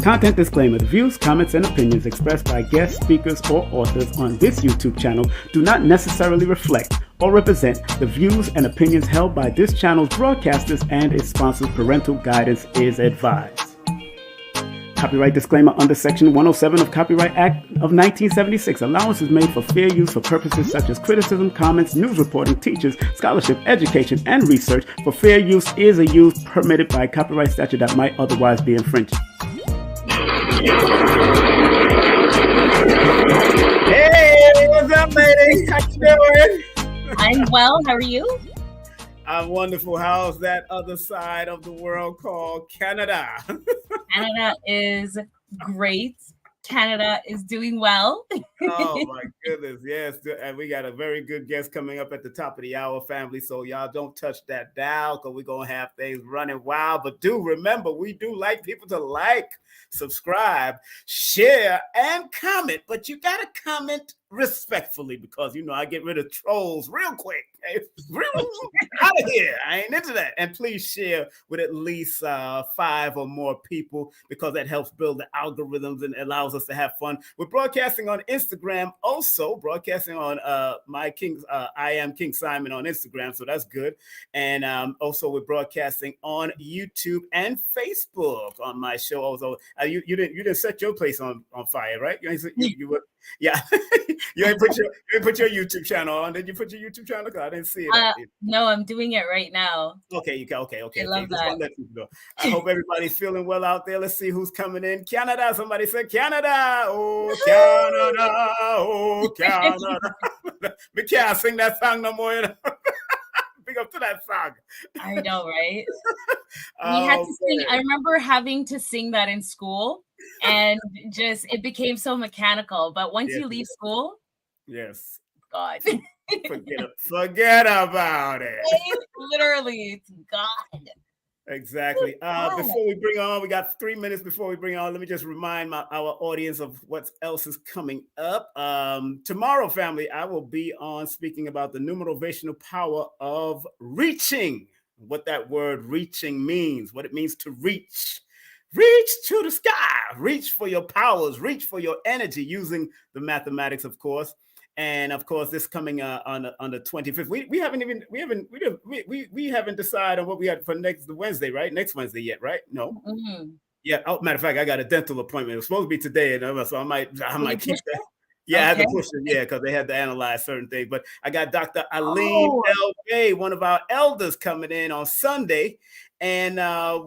Content disclaimer: the views, comments, and opinions expressed by guest speakers or authors on this YouTube channel do not necessarily reflect or represent the views and opinions held by this channel's broadcasters and its sponsors. Parental guidance is advised. Copyright disclaimer: under Section 107 of Copyright Act of 1976, allowance is made for fair use for purposes such as criticism, comments, news reporting, teachers, scholarship, education, and research. For fair use is a use permitted by copyright statute that might otherwise be infringed. Hey, what's up, ladies? How you doing? I'm well. How are you? I'm wonderful. How's that other side of the world called Canada? Canada is great. Canada is doing well. Oh my goodness, yes. And we got a very good guest coming up at the top of the hour, family. So y'all don't touch that dial because we're going to have things running wild. But do remember, we do like people to like, subscribe, share, and comment. But you got to comment respectfully because, you know, I get rid of trolls real quick. Okay? Out of here. I ain't into that. And please share with at least 5 or more people because that helps build the algorithms and allows us to have fun. We're broadcasting on Instagram, also broadcasting on I Am King Simon on Instagram, so that's good. And also we're broadcasting on YouTube and Facebook on my show. Also, you didn't set your place on fire, right? Yeah, you ain't put your YouTube channel on. Did you put your YouTube channel? I didn't see it. No, I'm doing it right now. Okay. I love that. I hope everybody's feeling well out there. Let's see who's coming in. Canada. Somebody said Canada. Oh, Canada. Oh, Canada. We can't sing that song no more. You know? Big up to that song. I know, right? We had to sing. I remember having to sing that in school, and just it became so mechanical. But once you leave school, yes, God, forget about it. Literally, it's God. Exactly. Before we bring on, we got 3 minutes before we bring on. Let me just remind our audience of what else is coming up. Tomorrow, family, I will be on speaking about the numerovational power of reaching, what that word reaching means, what it means to reach. Reach to the sky, reach for your powers, reach for your energy using the mathematics, of course. And of course, this coming on the 25th. We haven't decided on what we had for next Wednesday, right? Next Wednesday yet, right? No. Mm-hmm. Yeah. Oh, matter of fact, I got a dental appointment. It was supposed to be today, and so I might keep that. Yeah, okay. I had to push it. Yeah, because they had to analyze certain things. But I got Dr. Aline L. one of our elders, coming in on Sunday. And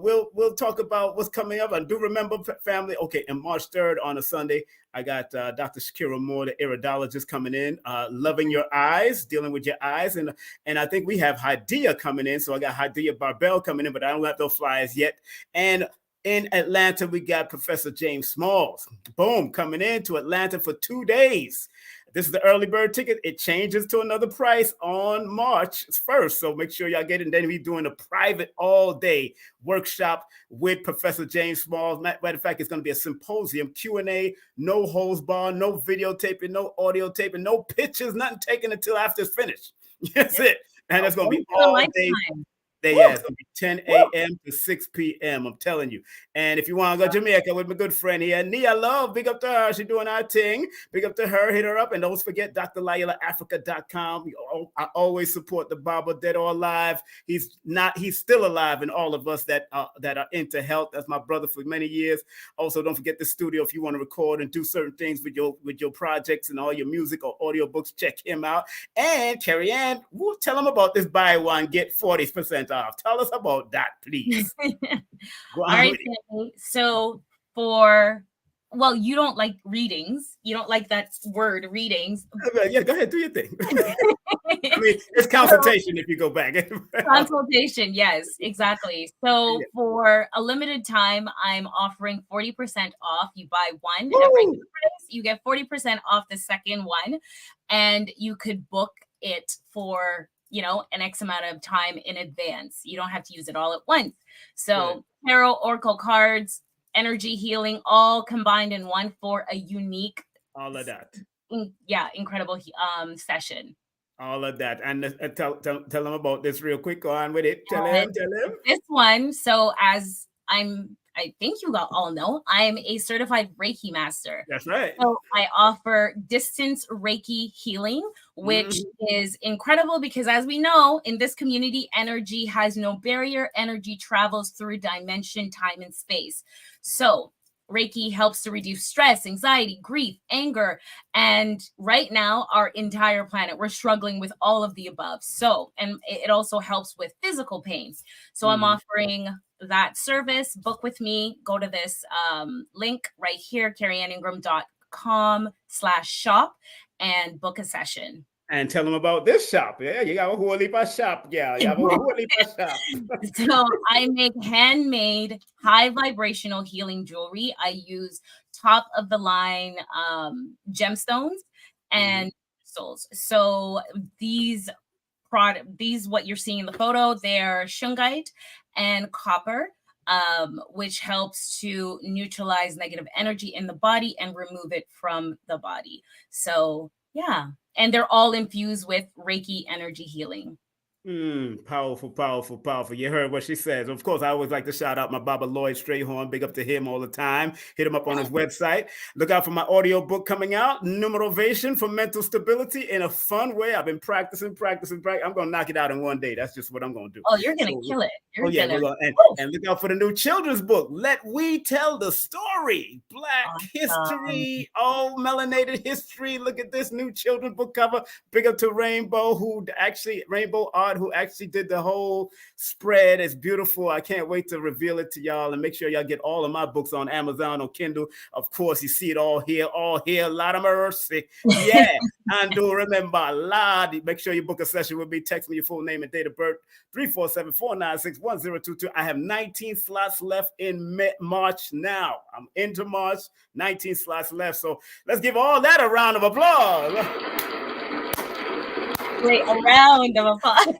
we'll talk about what's coming up. And do remember, family, okay, and March 3rd on a Sunday, I got Dr. Shakira Moore, the iridologist, coming in, loving your eyes, dealing with your eyes. And I think we have Hadia coming in. So I got Hadia Barbell coming in, but I don't have those flyers yet. And in Atlanta, we got Professor James Smalls, boom, coming in to Atlanta for 2 days. This is the early bird ticket. It changes to another price on March 1st. So make sure y'all get it. And then we're doing a private all-day workshop with Professor James Smalls. Matter of fact, it's going to be a symposium, Q&A, no holds bar, no videotaping, no audio taping, no pictures, nothing taken until after it's finished. That's it. And it's going to be all day. Yeah, it's going to be 10 a.m. to 6 p.m. I'm telling you. And if you want to go to Jamaica with my good friend here, Nia Love, big up to her. She's doing our thing. Big up to her. Hit her up. And don't forget drlaylaafrica.com. I always support the Baba, dead or alive. He's still alive in all of us that are into health. That's my brother for many years. Also, don't forget the studio if you want to record and do certain things with your projects and all your music or audio books. Check him out. And Carrie Ann, tell them about this buy one, get 40% off. Tell us about that, please. All right, so you don't like readings. You don't like that word, readings. Yeah, go ahead, do your thing. I mean, it's consultation if you go back. Consultation, yes, exactly. So for a limited time, I'm offering 40% off. You buy one at a regular price, you get 40% off the second one, and you could book it for an X amount of time in advance. You don't have to use it all at once. So tarot, oracle cards, energy healing, all combined in one for a unique, all of that. Incredible session. All of that. And tell them about this real quick. Go on with it. Tell him. This one. So as I I think you all know, I'm a certified Reiki master. That's right. So I offer distance Reiki healing, which is incredible because, as we know, in this community, energy has no barrier. Energy travels through dimension, time, and space. So Reiki helps to reduce stress, anxiety, grief, anger. And right now, our entire planet, we're struggling with all of the above. So, and it also helps with physical pains. So I'm offering that service. Book with me. Go to this link right here, carrieanningram.com/shop, and book a session. And tell them about this shop. Yeah, you got a whole heap of shop. Yeah, you have a whole heap of shop. So I make handmade high vibrational healing jewelry. I use top of the line gemstones and crystals. So these what you're seeing in the photo, they're shungite and copper, which helps to neutralize negative energy in the body and remove it from the body. So yeah. And they're all infused with Reiki energy healing. Powerful, powerful, powerful. You heard what she says. Of course, I always like to shout out my Baba Lloyd Strayhorn. Big up to him all the time. Hit him up on his website. Look out for my audio book coming out, Numerovation for Mental Stability, in a fun way. I've been practicing. I'm going to knock it out in one day. That's just what I'm going to do. Oh, you're going to kill it. And look out for the new children's book, Let We Tell the Story. Black history, melanated history. Look at this new children's book cover. Big up to Rainbow, Rainbow Art, who actually did the whole spread. It's beautiful. I can't wait to reveal it to y'all, and make sure y'all get all of my books on Amazon or Kindle. Of course, you see it all here, a lot of mercy. Yeah. And do remember, make sure you book a session with me. Text me your full name and date of birth, 347-496-1022. I have 19 slots left in March now. I'm into March, 19 slots left. So let's give all that a round of applause. Wait, a round of applause.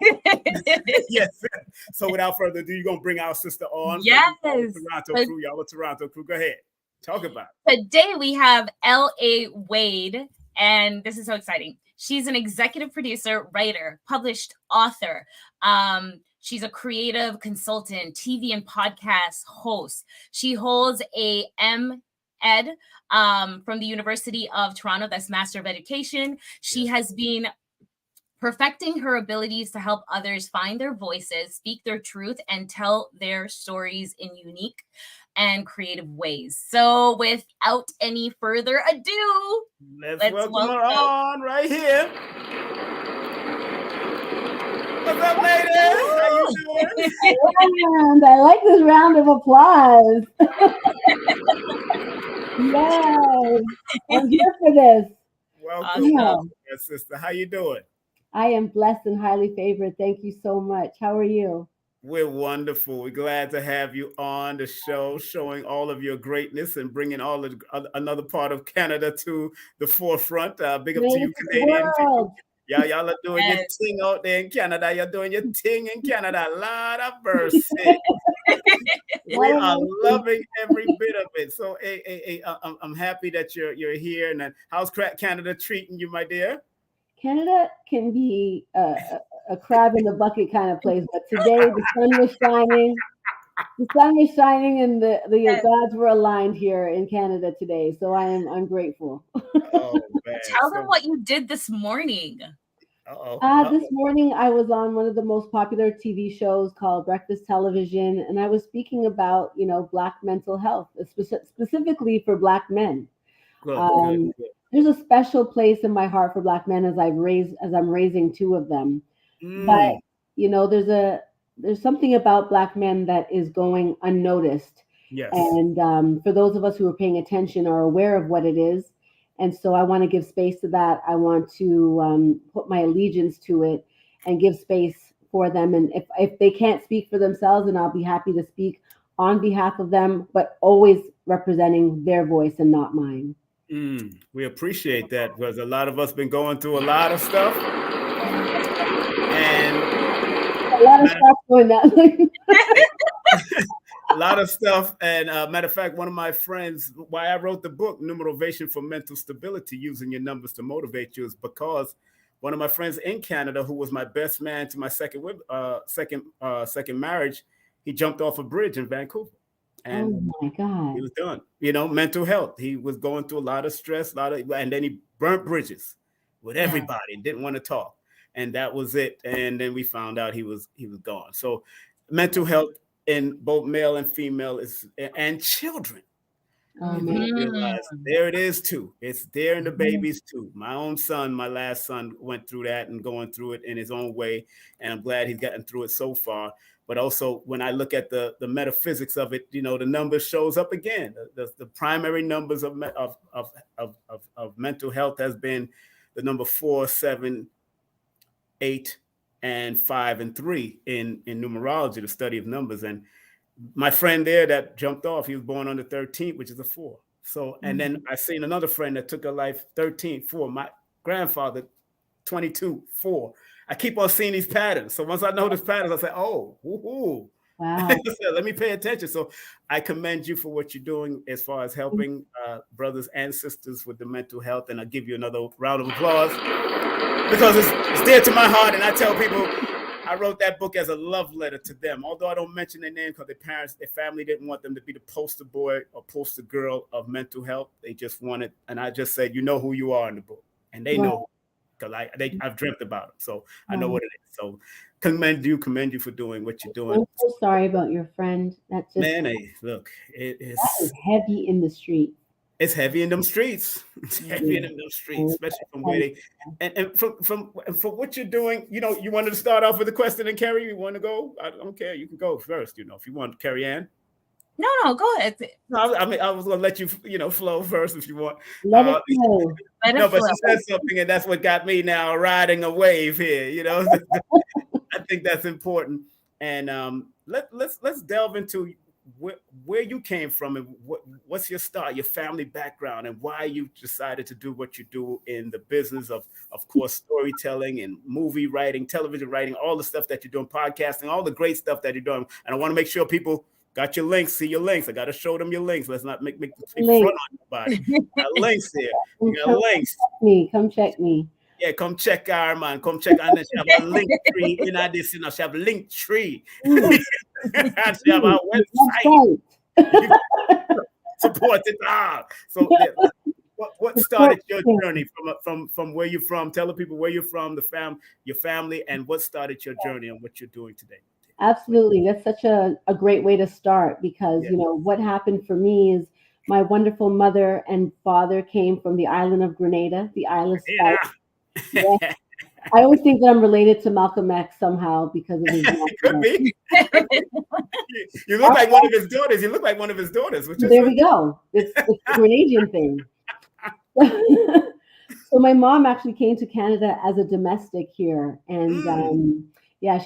Yes. So without further ado, you're going to bring our sister on. Yes. Y'all a Toronto crew. Go ahead. Talk about it. Today we have L.A. Wade, and this is so exciting. She's an executive producer, writer, published author. She's a creative consultant, TV and podcast host. She holds a M.Ed from the University of Toronto, that's Master of Education. She has been perfecting her abilities to help others find their voices, speak their truth, and tell their stories in unique and creative ways. So without any further ado, let's welcome her on right here. What's up, ladies? How you doing? And I like this round of applause. Yes, I'm here for this. Welcome, sister. How you doing? I am blessed and highly favored. Thank you so much. How are you? We're wonderful. We're glad to have you on the show, showing all of your greatness and bringing all of another part of Canada to the forefront. Big up to you, Canadians. Yeah, y'all are doing your thing out there in Canada. You're doing your thing in Canada. Lord of mercy. We are loving every bit of it. So I'm happy that you're here. And how's Canada treating you, my dear? Canada can be a crab in the bucket kind of place, but today the sun was shining. The sun is shining, and the gods were aligned here in Canada today. So I'm grateful. Oh, man. Tell them what you did this morning. This morning I was on one of the most popular TV shows called Breakfast Television, and I was speaking about Black mental health, specifically for Black men. Good. There's a special place in my heart for Black men as I'm raising two of them. But there's something about Black men that is going unnoticed. Yes. And for those of us who are paying attention are aware of what it is. And so I want to give space to that. I want to put my allegiance to it and give space for them. And if they can't speak for themselves, then I'll be happy to speak on behalf of them, but always representing their voice and not mine. We appreciate that, because a lot of us been going through a lot of stuff. And a lot of stuff going that way. A lot of stuff. And matter of fact, one of my friends, why I wrote the book, Numerovation for Mental Stability, using your numbers to motivate you, is because one of my friends in Canada, who was my best man to my second marriage, he jumped off a bridge in Vancouver. And oh my God. he was done. Mental health. He was going through a lot of stress, and then he burnt bridges with everybody and didn't want to talk. And that was it. And then we found out he was gone. So mental health in both male and female and children. People realize there it is too. It's there in the babies too. My own son, my last son, went through that and going through it in his own way, and I'm glad he's gotten through it so far. But also, when I look at the metaphysics of it, the numbers shows up again. The primary numbers of mental health has been the number 4, 7, 8, and 5 and 3 in numerology, the study of numbers. And my friend there that jumped off, he was born on the 13th, which is a 4. So, and then I seen another friend that took a life 13, 4. My grandfather, 22, 4. I keep on seeing these patterns. So once I know these patterns, I say, oh, woohoo. Wow. Let me pay attention. So I commend you for what you're doing as far as helping brothers and sisters with the mental health. And I'll give you another round of applause because it's dear to my heart. And I tell people, I wrote that book as a love letter to them. Although I don't mention their name because their family didn't want them to be the poster boy or poster girl of mental health. They just wanted, and I just said, you know who you are in the book. And they know, because I've dreamt about it. So I know what it is. So commend you for doing what you're doing. I'm so sorry about your friend. That's just, man, hey, look, it is heavy in the street. It's heavy in them streets. It's heavy in them streets, especially from where they and from what you're doing. You wanted to start off with a question, and Carrie, you want to go? I don't care. You can go first. If you want, Carrie Ann. No, go ahead. No, I mean, I was gonna let you, flow first if you want. Let it flow. But she said something, and that's what got me now riding a wave here. I think that's important. And let's delve into where you came from and what's your start, your family background, and why you decided to do what you do in the business of course, storytelling and movie writing, television writing, all the stuff that you're doing, podcasting, all the great stuff that you're doing. And I want to make sure people got your links, see your links. I got to show them your links. Let's not make front on nobody. Got links here. You got links. Come check me. Yeah, come check our man. Come check our link tree in this. She have a link tree. She have our website. Support it. So what started your journey from where you're from? Tell the people where you're from, your family, and what started your journey and what you're doing today. Absolutely. That's such a great way to start because, what happened for me is my wonderful mother and father came from the island of Grenada, the Isle of Spice. Yeah. I always think that I'm related to Malcolm X somehow because of his Could be. You look like one of his daughters. There we go. It's a Grenadian thing. So my mom actually came to Canada as a domestic here. And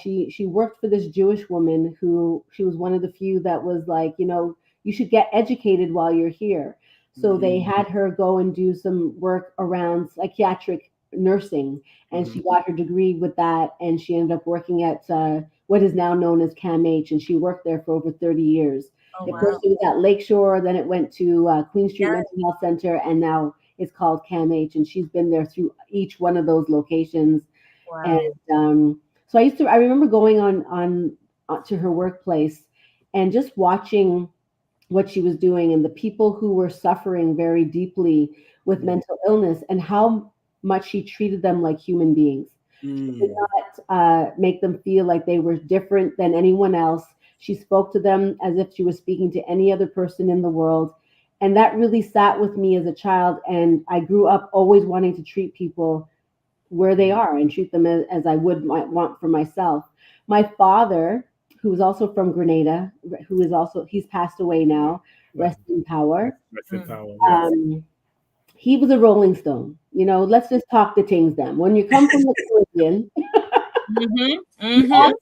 she worked for this Jewish woman who she was one of the few that was like, you should get educated while you're here. So they had her go and do some work around psychiatric nursing, and she got her degree with that, and she ended up working at what is now known as CAMH, and she worked there for over 30 years. First it was at Lakeshore, then it went to Queen Street Mental Health Center, and now it's called CAMH, and she's been there through each one of those locations. And so I remember going on to her workplace and just watching what she was doing and the people who were suffering very deeply with mental illness and how much she treated them like human beings. She did not make them feel like they were different than anyone else. She spoke to them as if she was speaking to any other person in the world. And that really sat with me as a child. And I grew up always wanting to treat people where they are and treat them as I might want for myself. My father, who is also from Grenada, he's passed away now, rest in power. Rest in power. He was a Rolling Stone. Let's just talk the things then. When you come from the Caribbean, you have,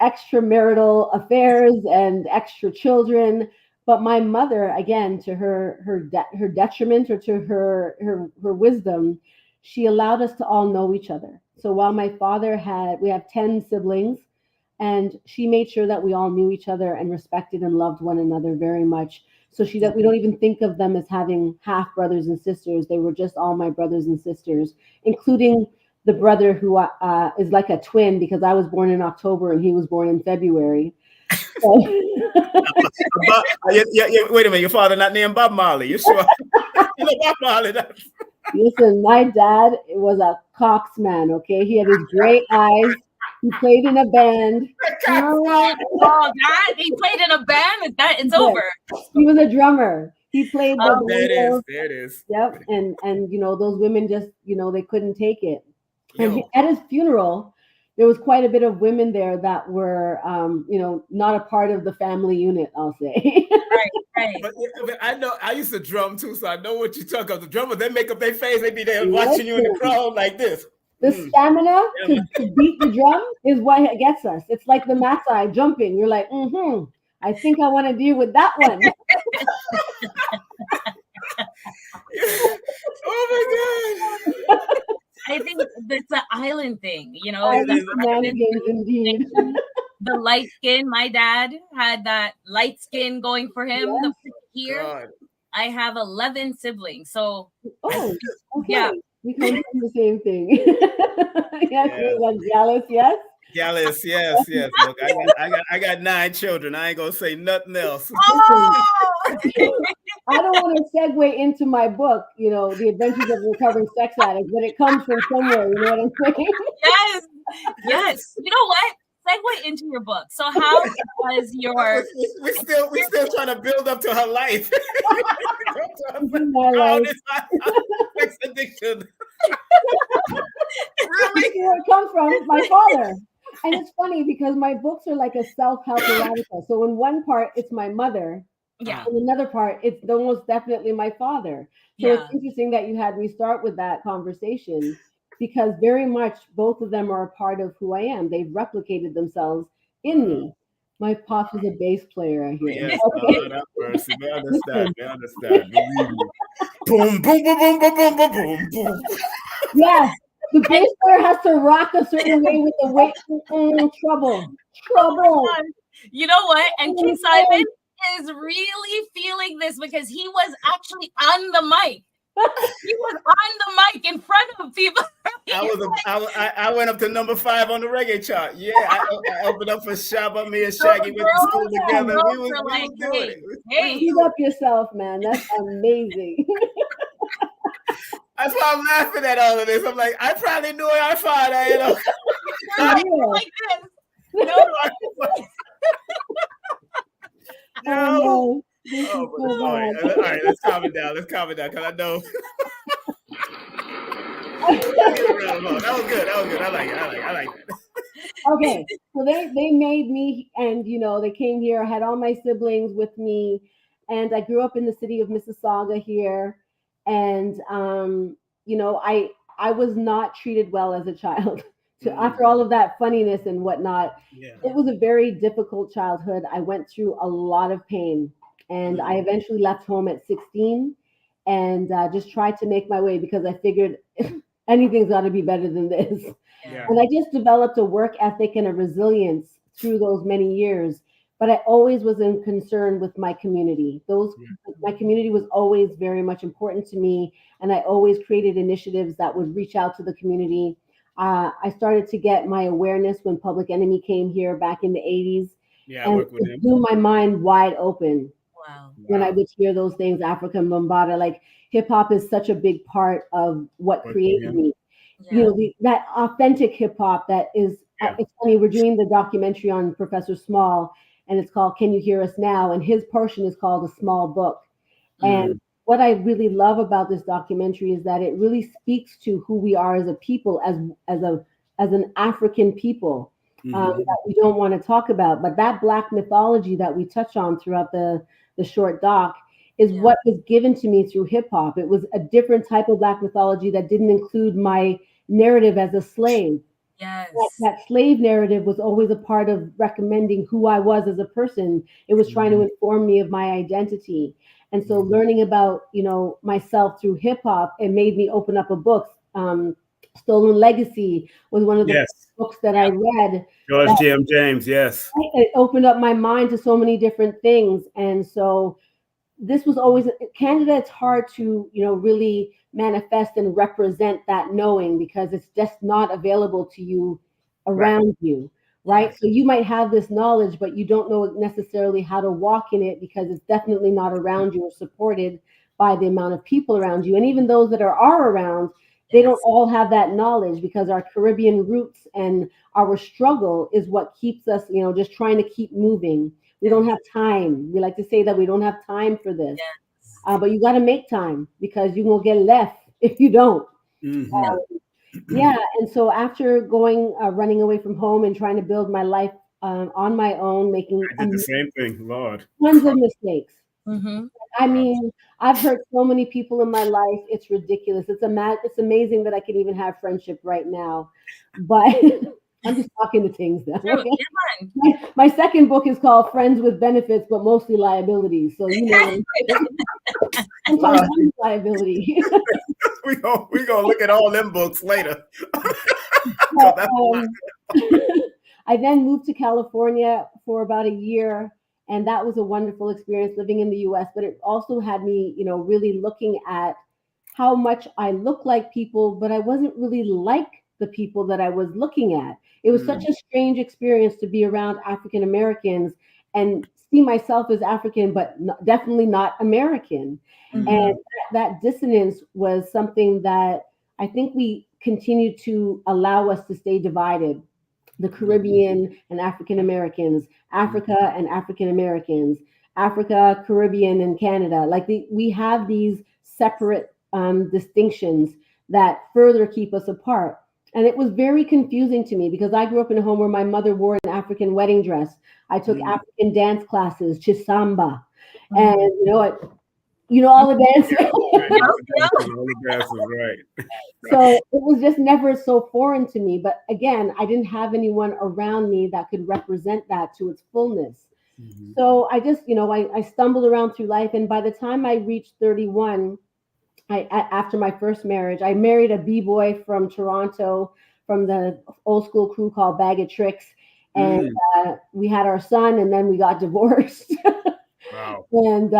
extramarital affairs and extra children. But my mother, again, to her detriment or to her wisdom, she allowed us to all know each other. So while my father we have 10 siblings, and she made sure that we all knew each other and respected and loved one another very much. So we don't even think of them as having half brothers and sisters. They were just all my brothers and sisters, including the brother who is like a twin because I was born in October and he was born in February. Wait a minute, your father not named Bob Marley? You sure? Bob Marley. Listen, my dad was a Cox man. Okay, he had his gray eyes. He played in a band. Oh, that he played in a band. It's over. He was a drummer. He played. There it is. Yep, and those women just they couldn't take it. And at his funeral, there was quite a bit of women there that were not a part of the family unit, I'll say. Right. But I know I used to drum too, so I know what you talk about. The drummers, they make up their face, they be there watching you in the crowd like this. The stamina to beat the drum is what gets us. It's like the Maasai jumping. You're like, I think I want to deal with that one. Oh my God. I think it's an island thing, Indeed. The light skin. My dad had that light skin going for him. Yes. Here, God. I have 11 siblings. So, okay. Yeah. We come from the same thing. Jealous, yes. Jealous, yes. Look, I got 9 children. I ain't gonna say nothing else. Oh! I don't want to segue into my book, The Adventures of a Recovering Sex Addict, but it comes from somewhere. You know what I'm saying? Yes. You know what? Segue into your book. So how was your? We still trying to build up to her life. My life. Sex addiction. Really? Where it comes from? My father. And it's funny because my books are like a self-help erotica. So in one part, it's my mother. Yeah. In another part, it's almost definitely my father. So It's interesting that you had me start with that conversation because very much both of them are a part of who I am. They've replicated themselves in me. My pop is a bass player, I hear. Yes, mercy. We understand. Boom, boom, boom, boom, boom, boom, boom, boom, boom. Yes, the bass player has to rock a certain way with the weight. Trouble. You know what? And King Simon is really feeling this because he was actually on the mic. He was on the mic in front of people. I went up to number 5 on the reggae chart. Yeah, I opened up for Shabba. Me and Shaggy went to school together. We was doing it. Hey, keep up yourself, man. That's amazing. That's why I'm laughing at all of this. I'm like, I probably knew our father, like this. No. All right, let's calm it down. Because I know. That was good. I like it. Okay, so they made me, and they came here. I had all my siblings with me, and I grew up in the city of Mississauga here, and I was not treated well as a child. So after all of that funniness and whatnot, it was a very difficult childhood. I went through a lot of pain, and I eventually left home at 16 and just tried to make my way because I figured anything's got to be better than this. Yeah. And I just developed a work ethic and a resilience through those many years. But I always was in concern with my community. My community was always very much important to me, and I always created initiatives that would reach out to the community. I started to get my awareness when Public Enemy came here back in the 80s. Yeah, I worked with him. It blew my mind wide open. Wow. When I would hear those things, African Bombada, like hip hop is such a big part of what created me. Yeah. That authentic hip hop that is, it's funny, we're doing the documentary on Professor Small, and it's called Can You Hear Us Now? And his portion is called A Small Book. And what I really love about this documentary is that it really speaks to who we are as a people, as an African people that we don't want to talk about. But that Black mythology that we touch on throughout the short doc is what was given to me through hip hop. It was a different type of Black mythology that didn't include my narrative as a slave. Yes. That slave narrative was always a part of recommending who I was as a person. It was trying to inform me of my identity. And so learning about, myself through hip hop, it made me open up a book. Stolen Legacy was one of the books that I read. George T.M. James, yes. It opened up my mind to so many different things. And so this was always, Candid, it's hard to, really manifest and represent that knowing because it's just not available to you around you. right? So you might have this knowledge, but you don't know necessarily how to walk in it because it's definitely not around you or supported by the amount of people around you. And even those that are around, they don't all have that knowledge because our Caribbean roots and our struggle is what keeps us, just trying to keep moving. We don't have time. We like to say that we don't have time for this. But you got to make time because you will get left if you don't. Yeah. And so after running away from home and trying to build my life on my own, making I did the same thing, Lord. Tons of mistakes. I mean, I've hurt so many people in my life. It's ridiculous. It's amazing that I can even have friendship right now. But I'm just talking to things now. Okay? My second book is called Friends with Benefits, but mostly liabilities. So sometimes liability. we gonna look at all them books later. I then moved to California for about a year. And that was a wonderful experience living in the US, but it also had me, really looking at how much I look like people, but I wasn't really like the people that I was looking at. It was such a strange experience to be around African Americans and see myself as African, but definitely not American. And that dissonance was something that I think we continue to allow us to stay divided. The Caribbean and African Americans, Africa and African Americans, Africa, Caribbean, and Canada. We have these separate distinctions that further keep us apart. And it was very confusing to me because I grew up in a home where my mother wore an African wedding dress. I took African dance classes, Chisamba. And all the dances. All the dances, right. So it was just never so foreign to me. But again, I didn't have anyone around me that could represent that to its fullness. So I just, I stumbled around through life. And by the time I reached 31, after my first marriage, I married a B-boy from Toronto from the old school crew called Bag of Tricks. And we had our son and then we got divorced. Wow. And,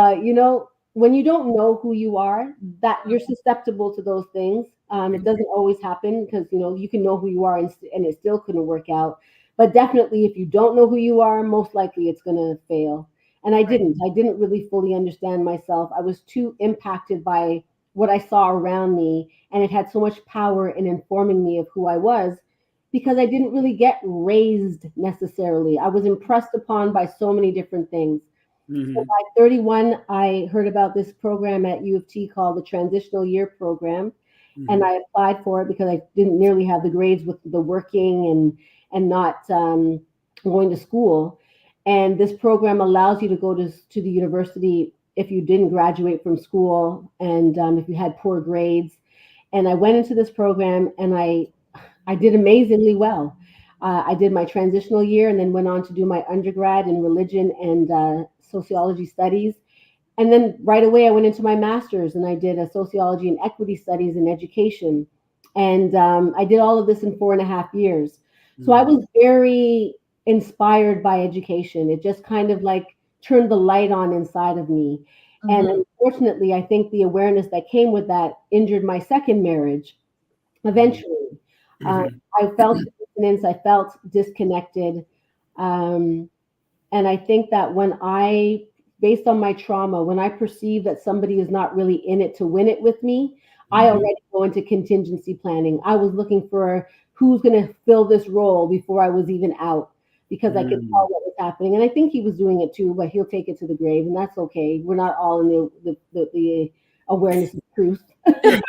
when you don't know who you are, that you're susceptible to those things. It doesn't always happen because, you can know who you are and it still couldn't work out. But definitely, if you don't know who you are, most likely it's going to fail. And I didn't really fully understand myself. I was too impacted by what I saw around me. And it had so much power in informing me of who I was because I didn't really get raised necessarily. I was impressed upon by so many different things. So by 31, I heard about this program at U of T called the Transitional Year Program. And I applied for it because I didn't nearly have the grades with the working and not going to school. And this program allows you to go to the university if you didn't graduate from school and if you had poor grades. And I went into this program and I did amazingly well. I did my transitional year and then went on to do my undergrad in religion and sociology studies. And then right away, I went into my master's and I did a sociology and equity studies in education. And I did all of this in 4.5 years. So I was very inspired by education. It just kind of turned the light on inside of me. And unfortunately, I think the awareness that came with that injured my second marriage eventually. I felt dissonance. I felt disconnected. And I think that based on my trauma, when I perceive that somebody is not really in it to win it with me, I already go into contingency planning. I was looking for who's going to fill this role before I was even out because I could tell what was happening. And I think he was doing it too, but he'll take it to the grave and that's okay. We're not all in the awareness of truth. He's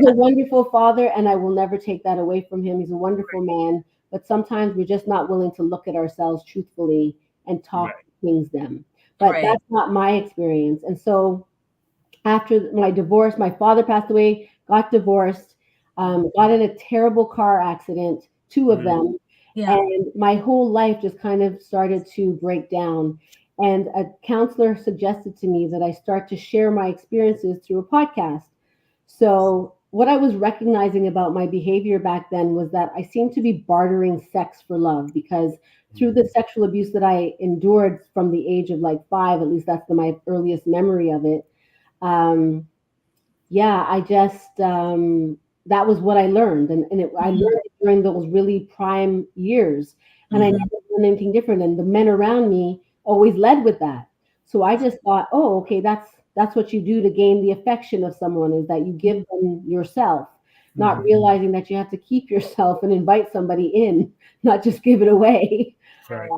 a wonderful father and I will never take that away from him. He's a wonderful man. But sometimes we're just not willing to look at ourselves truthfully and talk things them. But that's not my experience. And so after my divorce, my father passed away, got divorced, got in a terrible car accident, 2 of them. And my whole life just kind of started to break down. And a counselor suggested to me that I start to share my experiences through a podcast. So what I was recognizing about my behavior back then was that I seemed to be bartering sex for love because through the sexual abuse that I endured from the age of 5, at least that's my earliest memory of it. I just, that was what I learned. I learned if during those really prime years. And I never done anything different. And the men around me always led with that. So I just thought, oh, okay, that's what you do to gain the affection of someone, is that you give them yourself, not realizing that you have to keep yourself and invite somebody in, not just give it away. Right.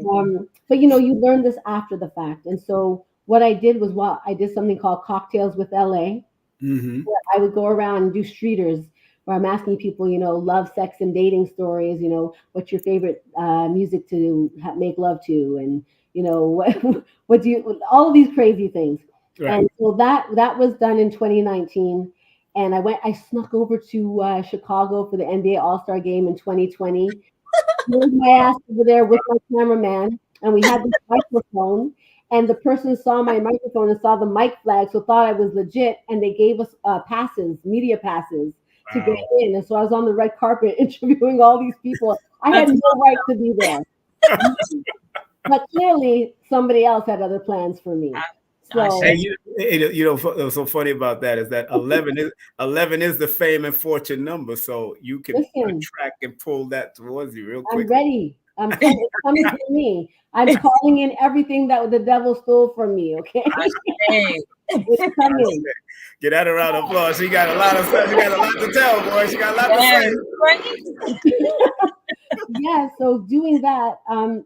But you know, you learn this after the fact. And so what I did was, well, I did something called Cocktails with LA. Where I would go around and do streeters where I'm asking people, you know, love, sex, and dating stories. You know, what's your favorite music to make love to, and you know, what do you, all of these crazy things. Right. And so that was done in 2019. And I snuck over to Chicago for the NBA All-Star game in 2020. Moved my ass over there with my cameraman, and we had this microphone. And the person saw my microphone and saw the mic flag, so thought I was legit. And they gave us passes, media passes, to get in. And so I was on the red carpet interviewing all these people. I had no right to be there. But clearly, somebody else had other plans for me. So, and you know, what's so funny about that is that 11 is the fame and fortune number. So you can attract and pull that towards you real quick. I'm ready. It's coming to me. I'm calling in everything that the devil stole from me. Okay. It's coming. Get out of round of applause. She got a lot of stuff. She got a lot to tell, boy. She got a lot to say. Yeah. So doing that,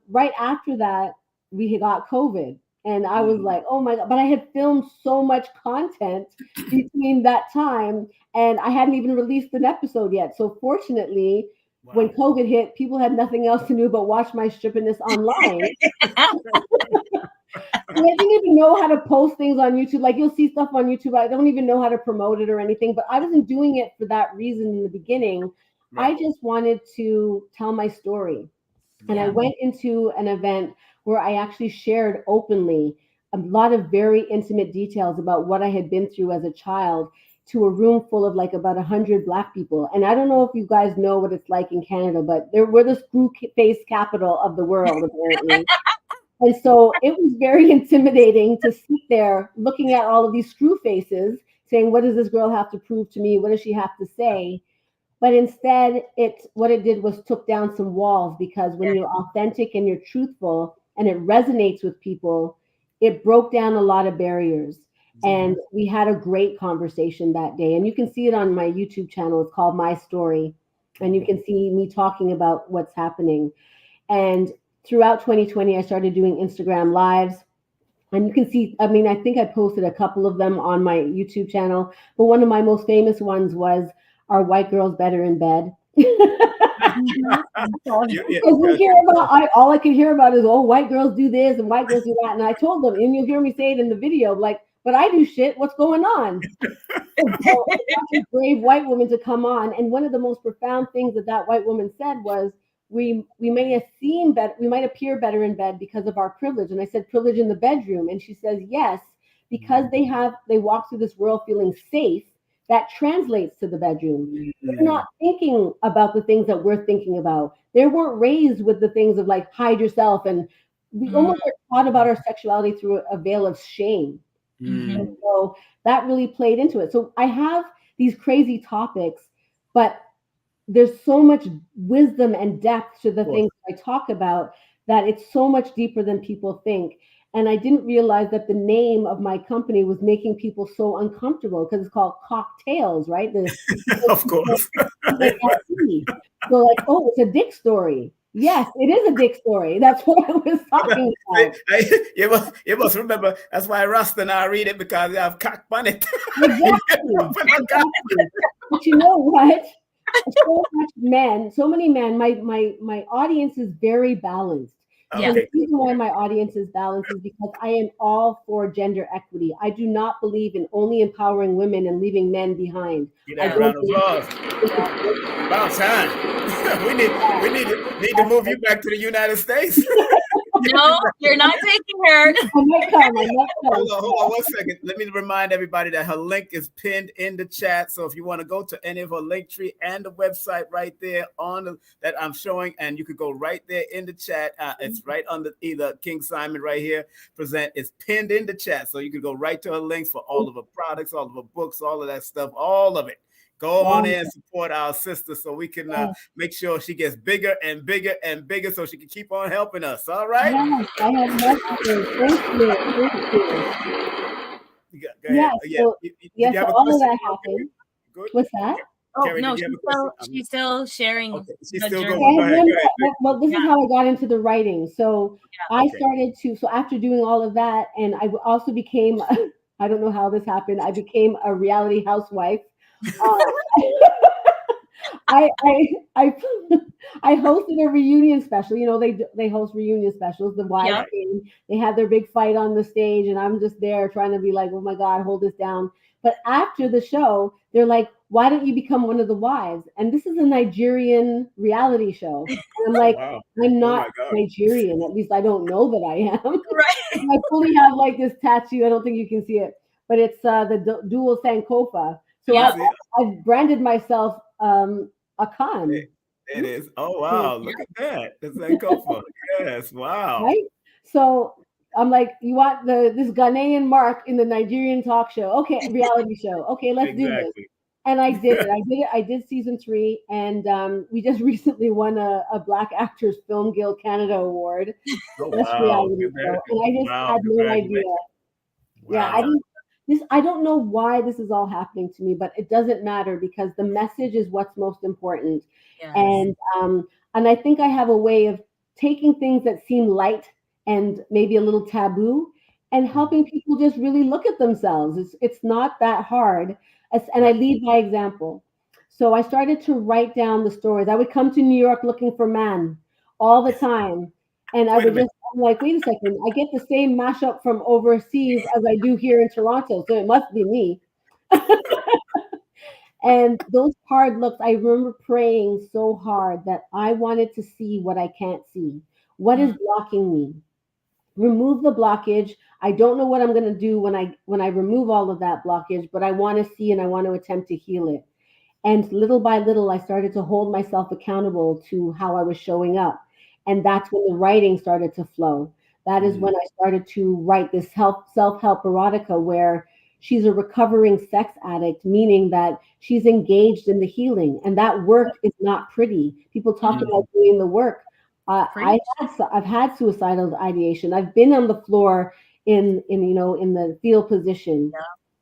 right after that, we got COVID. And I was like, oh my God, but I had filmed so much content between that time, and I hadn't even released an episode yet. So fortunately, when COVID hit, people had nothing else to do but watch my strippiness online. I didn't even know how to post things on YouTube. Like, you'll see stuff on YouTube, I don't even know how to promote it or anything, but I wasn't doing it for that reason in the beginning. I just wanted to tell my story. And I went into an event where I actually shared openly a lot of very intimate details about what I had been through as a child, to a room full of like about 100 Black people. And I don't know if you guys know what it's like in Canada, but we're the screw face capital of the world, apparently. And so it was very intimidating to sit there looking at all of these screw faces saying, what does this girl have to prove to me? What does she have to say? But instead, what it did was took down some walls, because when you're authentic and you're truthful and it resonates with people, it broke down a lot of barriers. And we had a great conversation that day. And you can see it on my YouTube channel. It's called My Story. And you can see me talking about what's happening. And throughout 2020, I started doing Instagram lives. And you can see, I mean, I think I posted a couple of them on my YouTube channel. But one of my most famous ones was, are white girls better in bed? Because we hear about, all I can hear about is, oh, white girls do this and white girls do that. And I told them, and you'll hear me say it in the video, like, but I do shit. What's going on? So a brave white woman to come on. And one of the most profound things that white woman said was, we may have seen better, we might appear better in bed because of our privilege. And I said, privilege in the bedroom. And she says, yes, because they walk through this world feeling safe. That translates to the bedroom. They're not thinking about the things that we're thinking about. They weren't raised with the things of like, hide yourself. And we almost get taught about our sexuality through a veil of shame. And so that really played into it. So I have these crazy topics, but there's so much wisdom and depth to the things I talk about that it's so much deeper than people think. And I didn't realize that the name of my company was making people so uncomfortable, because it's called Cocktails, right? Of course. So like, oh, it's a dick story. Yes, it is a dick story. That's what I was talking about. You must remember, that's why Rasta now read it, because you have cock on it. Exactly. But you know what? So many men, my audience is very balanced. And the reason why my audience is balanced is because I am all for gender equity. I do not believe in only empowering women and leaving men behind. About time. we need to move you back to the United States. No, you're not taking her. I might come. Hold on 1 second. Let me remind everybody that her link is pinned in the chat. So if you want to go to any of her link tree and the website right there that I'm showing, and you could go right there in the chat. It's right under either King Simon right here. Present. It's pinned in the chat. So you could go right to her links for all of her products, all of her books, all of that stuff, all of it. Go on in and support our sister so we can make sure she gets bigger and bigger and bigger so she can keep on helping us. All right? Yes, I have messages. Thank you. Thank you. Go ahead. So all of that happened. Good. What's that? Oh, Carrie, no, did you have a question? she's still sharing. Okay. She's still journey. going. Go ahead. Well, this is how I got into the writing. So I started to, so after doing all of that, and I also became, I don't know how this happened, I became a reality housewife. I hosted a reunion special. You know, they host reunion specials. The wives came, they had their big fight on the stage, and I'm just there trying to be like, oh my God, hold this down. But after the show, they're like, why don't you become one of the wives? And this is a Nigerian reality show. And I'm like, I'm not Nigerian. At least I don't know that I am. Right. I fully have like this tattoo. I don't think you can see it, but it's the dual Sankofa. So I've branded myself a Khan. It is. Oh, wow. Look at that. That's Sankofa. Yes. Wow. Right? So I'm like, you want this Ghanaian mark in the Nigerian talk show? Okay, reality show. Okay, let's do this. And I did it. I did season 3, and we just recently won a Black Actors Film Guild Canada Award. Reality show. And I just had no idea. Yeah, I don't know why this is all happening to me, but it doesn't matter because the message is what's most important. Yes. And I think I have a way of taking things that seem light and maybe a little taboo and helping people just really look at themselves. It's not that hard. And I lead by example. So I started to write down the stories. I would come to New York looking for man all the time. And I'm like, wait a second, I get the same mashup from overseas as I do here in Toronto. So it must be me. And those hard looks, I remember praying so hard that I wanted to see what I can't see. What is blocking me? Remove the blockage. I don't know what I'm going to do when I remove all of that blockage, but I want to see and I want to attempt to heal it. And little by little, I started to hold myself accountable to how I was showing up. And that's when the writing started to flow. That is when I started to write this self-help erotica where she's a recovering sex addict, meaning that she's engaged in the healing. And that work is not pretty. People talk about doing the work. I've had suicidal ideation. I've been on the floor in the fetal position.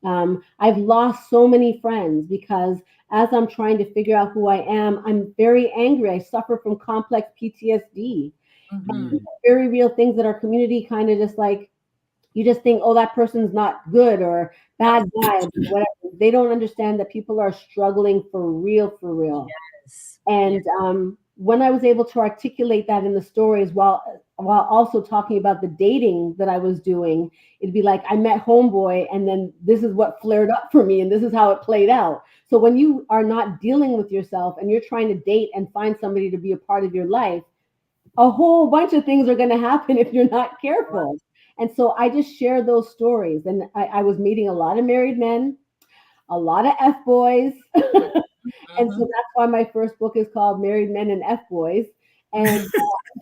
I've lost so many friends because as I'm trying to figure out who I am, I'm very angry. I suffer from complex PTSD. Very real things that our community kind of just like, you just think, oh, that person's not good or bad vibes, whatever. They don't understand that people are struggling for real. Yes. And when I was able to articulate that in the stories while also talking about the dating that I was doing, it'd be like I met homeboy and then this is what flared up for me and this is how it played out. So when you are not dealing with yourself and you're trying to date and find somebody to be a part of your life, a whole bunch of things are going to happen if you're not careful. And so I just share those stories. And I was meeting a lot of married men, a lot of F-boys. And so that's why my first book is called Married Men and F-Boys. And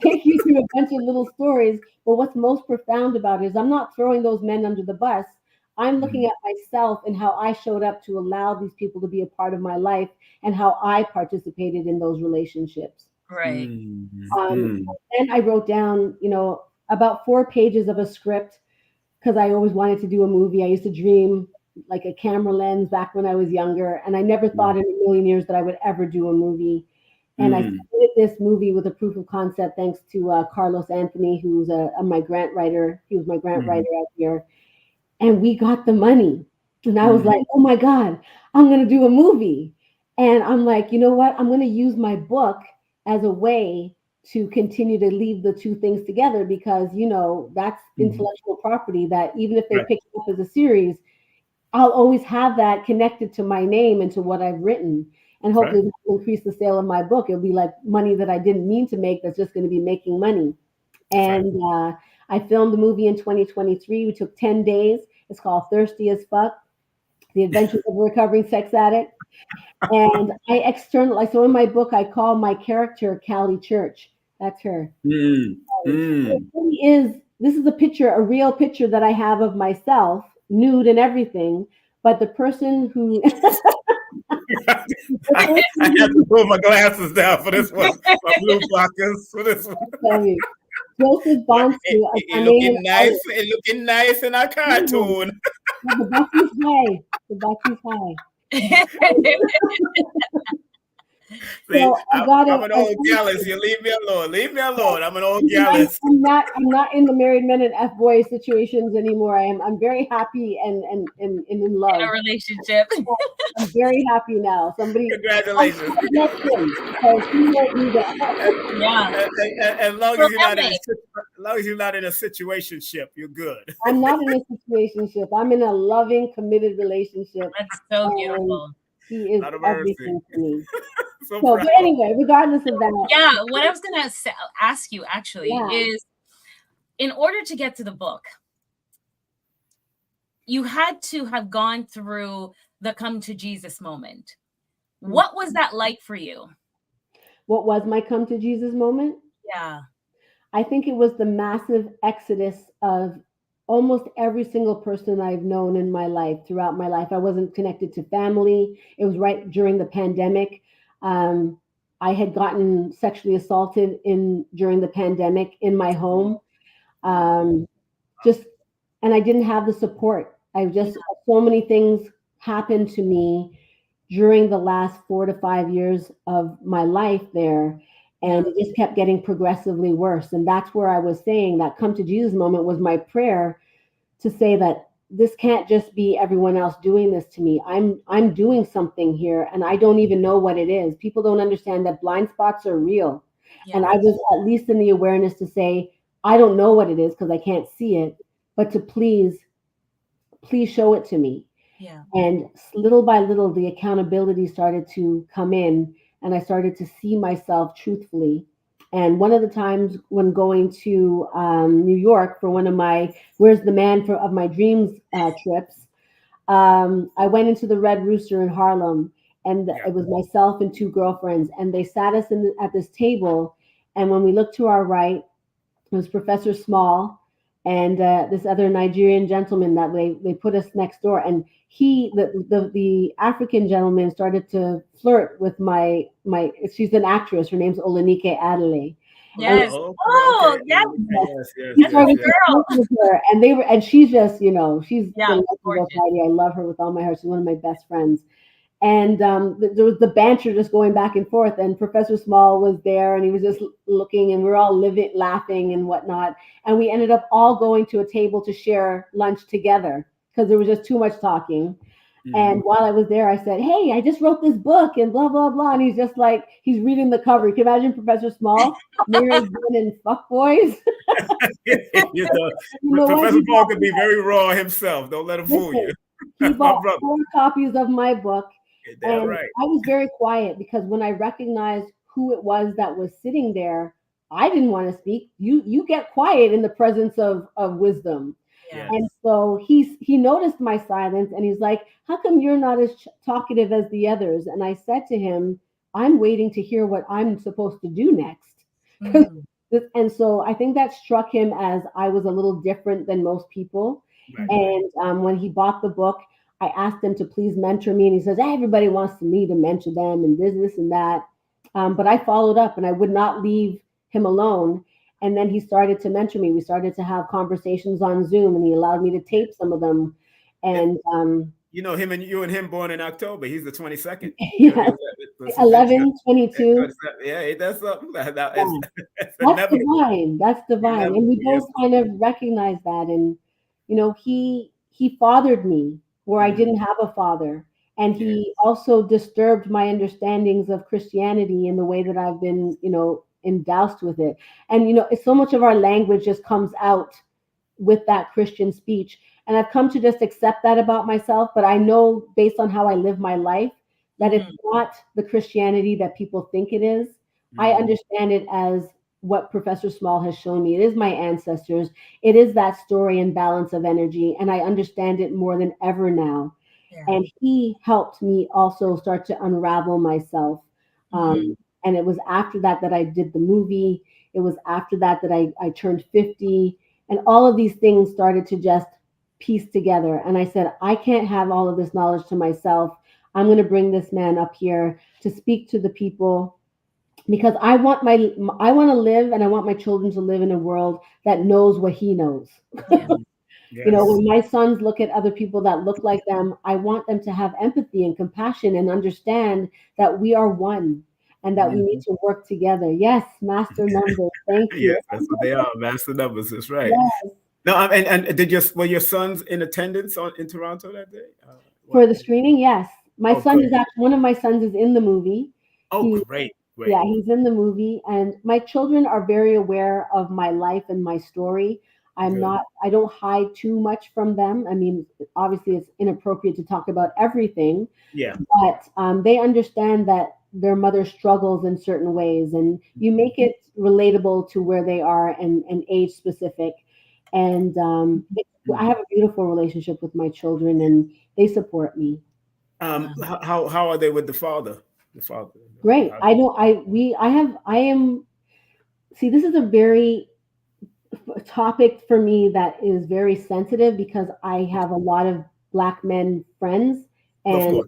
take you through a bunch of little stories. But what's most profound about it is I'm not throwing those men under the bus. I'm looking at myself and how I showed up to allow these people to be a part of my life and how I participated in those relationships. Right. And I wrote down, about 4 pages of a script because I always wanted to do a movie. I used to dream like a camera lens back when I was younger. And I never thought in a million years that I would ever do a movie. And I did this movie with a proof of concept thanks to Carlos Anthony, who's my grant writer. He was my grant writer out here. And we got the money. And I was like, oh my God, I'm going to do a movie. And I'm like, you know what? I'm going to use my book as a way to continue to leave the two things together because, that's intellectual property that even if they pick it up as a series, I'll always have that connected to my name and to what I've written. And hopefully that will increase the sale of my book. It'll be like money that I didn't mean to make that's just going to be making money. And I filmed the movie in 2023. We took 10 days. It's called Thirsty as Fuck, The Adventures of a Recovering Sex Addict. And so in my book, I call my character Callie Church. That's her. It really is. This is a real picture that I have of myself, nude and everything. But the person who I have to pull my glasses down for this one. My blue blockers for this one. Joseph Bonsu, it looking nice. It looking nice in our cartoon. The Bucky's high. The Bucky's high. See, so I'm an old gallus. You leave me alone. Leave me alone. I'm an old gallus. I'm not in the married men and F boy situations anymore. I'm very happy and in love. In a relationship. I'm very happy now. Congratulations. As long as you're not in a situationship, you're good. I'm not in a situationship. I'm in a loving, committed relationship. That's so beautiful. He is everything to me. So but anyway, regardless of that. Yeah, what I was going to ask you actually is, in order to get to the book, you had to have gone through the come to Jesus moment. What was that like for you? What was my come to Jesus moment? Yeah. I think it was the massive exodus of almost every single person I've known in my life, throughout my life. I wasn't connected to family. It was right during the pandemic. I had gotten sexually assaulted during the pandemic in my home. And I didn't have the support. So many things happened to me during the last 4 to 5 years of my life there. And it just kept getting progressively worse. And that's where I was saying that come to Jesus moment was my prayer to say that this can't just be everyone else doing this to me. I'm doing something here and I don't even know what it is. People don't understand that blind spots are real. Yeah. And I was at least in the awareness to say, I don't know what it is because I can't see it, but to please show it to me. Yeah. And little by little, the accountability started to come in. And I started to see myself truthfully. And one of the times when going to New York for one of my Where's the Man of My Dreams trips, I went into the Red Rooster in Harlem, and it was myself and 2 girlfriends. And they sat us at this table. And when we looked to our right, it was Professor Small and this other Nigerian gentleman that they put us next door. And the African gentleman started to flirt with she's an actress. Her name's Olanike Adelaide. Yes. Yes. Girl. And she's just, she's gorgeous. I love her with all my heart. She's one of my best friends. And there was the banter just going back and forth. And Professor Small was there, and he was just looking, and we were all laughing and whatnot. And we ended up all going to a table to share lunch together because there was just too much talking. Mm-hmm. And while I was there, I said, "Hey, I just wrote this book," and blah blah blah. And he's just like, he's reading the cover. You can imagine Professor Small, married men and fuckboys. Professor Small could be very raw himself. Don't let him fool you. He bought 4 copies of my book. And right. I was very quiet because when I recognized who it was that was sitting there, I didn't want to speak. You get quiet in the presence of wisdom. Yes. And so he noticed my silence and he's like, "How come you're not as talkative as the others?" And I said to him, "I'm waiting to hear what I'm supposed to do next." Mm-hmm. And so I think that struck him as I was a little different than most people. Right. And when he bought the book, I asked him to please mentor me, and he says, everybody wants me to mentor them and this and that. But I followed up, and I would not leave him alone. And then he started to mentor me. We started to have conversations on Zoom, and he allowed me to tape some of them. And you and him born in October. He's the 22nd. Yeah. 11/22. Yeah, that's something. That's divine. That's divine. And we both kind of recognize that. And he fathered me where I didn't have a father. And he also disturbed my understandings of Christianity in the way that I've been, endoused with it. And, so much of our language just comes out with that Christian speech. And I've come to just accept that about myself. But I know based on how I live my life, that it's not the Christianity that people think it is. I understand it as what Professor Small has shown me. It is my ancestors. It is that story and balance of energy. And I understand it more than ever now. Yeah. And he helped me also start to unravel myself. And it was after that I did the movie. It was after that I turned 50. And all of these things started to just piece together. And I said, I can't have all of this knowledge to myself. I'm going to bring this man up here to speak to the people, because I want to live, and I want my children to live in a world that knows what he knows. Yeah. Yes. You know, when my sons look at other people that look like them, I want them to have empathy and compassion and understand that we are one and that we need to work together. Yes, master numbers. Thank you. Yes, that's what they are, master numbers. That's right. Yes. No, and were your sons in attendance in Toronto that day? For the screening, yes. My son good. is actually, one of my sons is in the movie. Oh, great. Yeah, he's in the movie, and my children are very aware of my life and my story. I don't hide too much from them. I mean, obviously it's inappropriate to talk about everything. Yeah. But they understand that their mother struggles in certain ways, and you make it relatable to where they are and age specific. And I have a beautiful relationship with my children, and they support me. How are they with the father? The father. Great. See, this is a very topic for me that is very sensitive, because I have a lot of Black men friends, and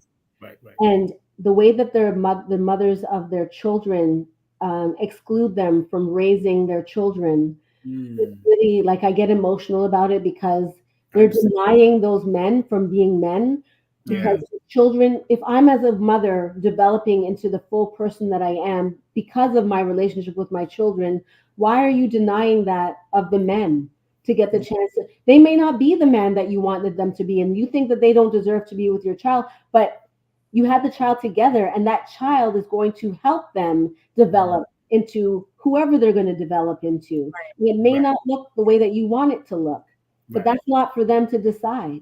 and the way that the mothers of their children exclude them from raising their children, it's really, like, I get emotional about it, because they're denying those men from being men. Because children, if I'm as a mother developing into the full person that I am because of my relationship with my children, why are you denying that of the men to get the chance? They may not be the man that you wanted them to be, and you think that they don't deserve to be with your child, but you had the child together, and that child is going to help them develop into whoever they're going to develop into. It may not look the way that you want it to look, but that's not for them to decide.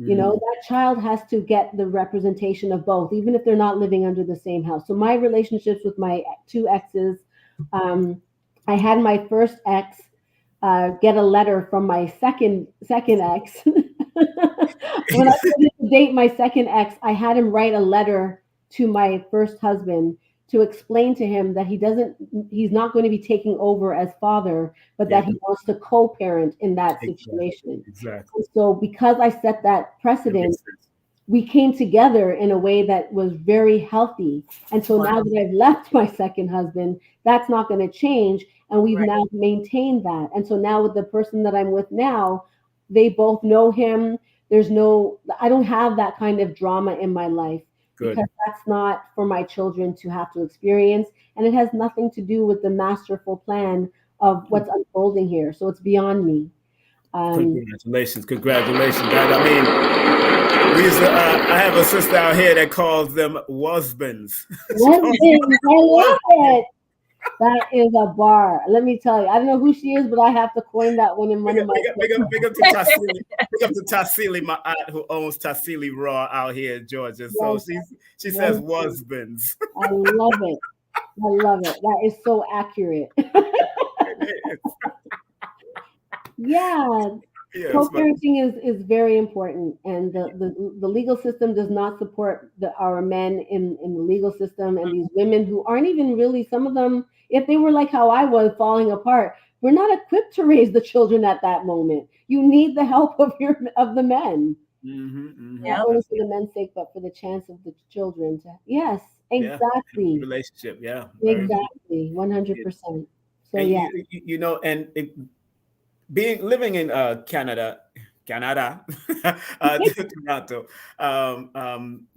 You know, that child has to get the representation of both, even if they're not living under the same house. So my relationships with my two exes, I had my first ex get a letter from my second ex. When I started to date my second ex, I had him write a letter to my first husband to explain to him that he's not going to be taking over as father, but that he wants to co-parent in that situation. Exactly. So because I set that precedent, we came together in a way that was very healthy. And so now that I've left my second husband, that's not going to change. And we've now maintained that. And so now with the person that I'm with now, they both know him. I don't have that kind of drama in my life. Good. Because that's not for my children to have to experience. And it has nothing to do with the masterful plan of what's unfolding here. So it's beyond me. Congratulations. God, I mean, I have a sister out here that calls them husbands. Husbands, I love it. That is a bar. Let me tell you, I don't know who she is, but I have to coin that one in one of my. Big up to Tassili, my aunt who owns Tassili Raw out here in Georgia. So she says husbands. I love it. That is so accurate. Yeah. Co-parenting is very important, and the legal system does not support our men in the legal system, and these women who aren't even really, some of them, if they were like how I was, falling apart, we're not equipped to raise the children at that moment. You need the help of the men. Not only for the men's sake, but for the chance of the children to. Yes, exactly. Relationship, exactly, 100%. So you know, and living in Canada, Toronto.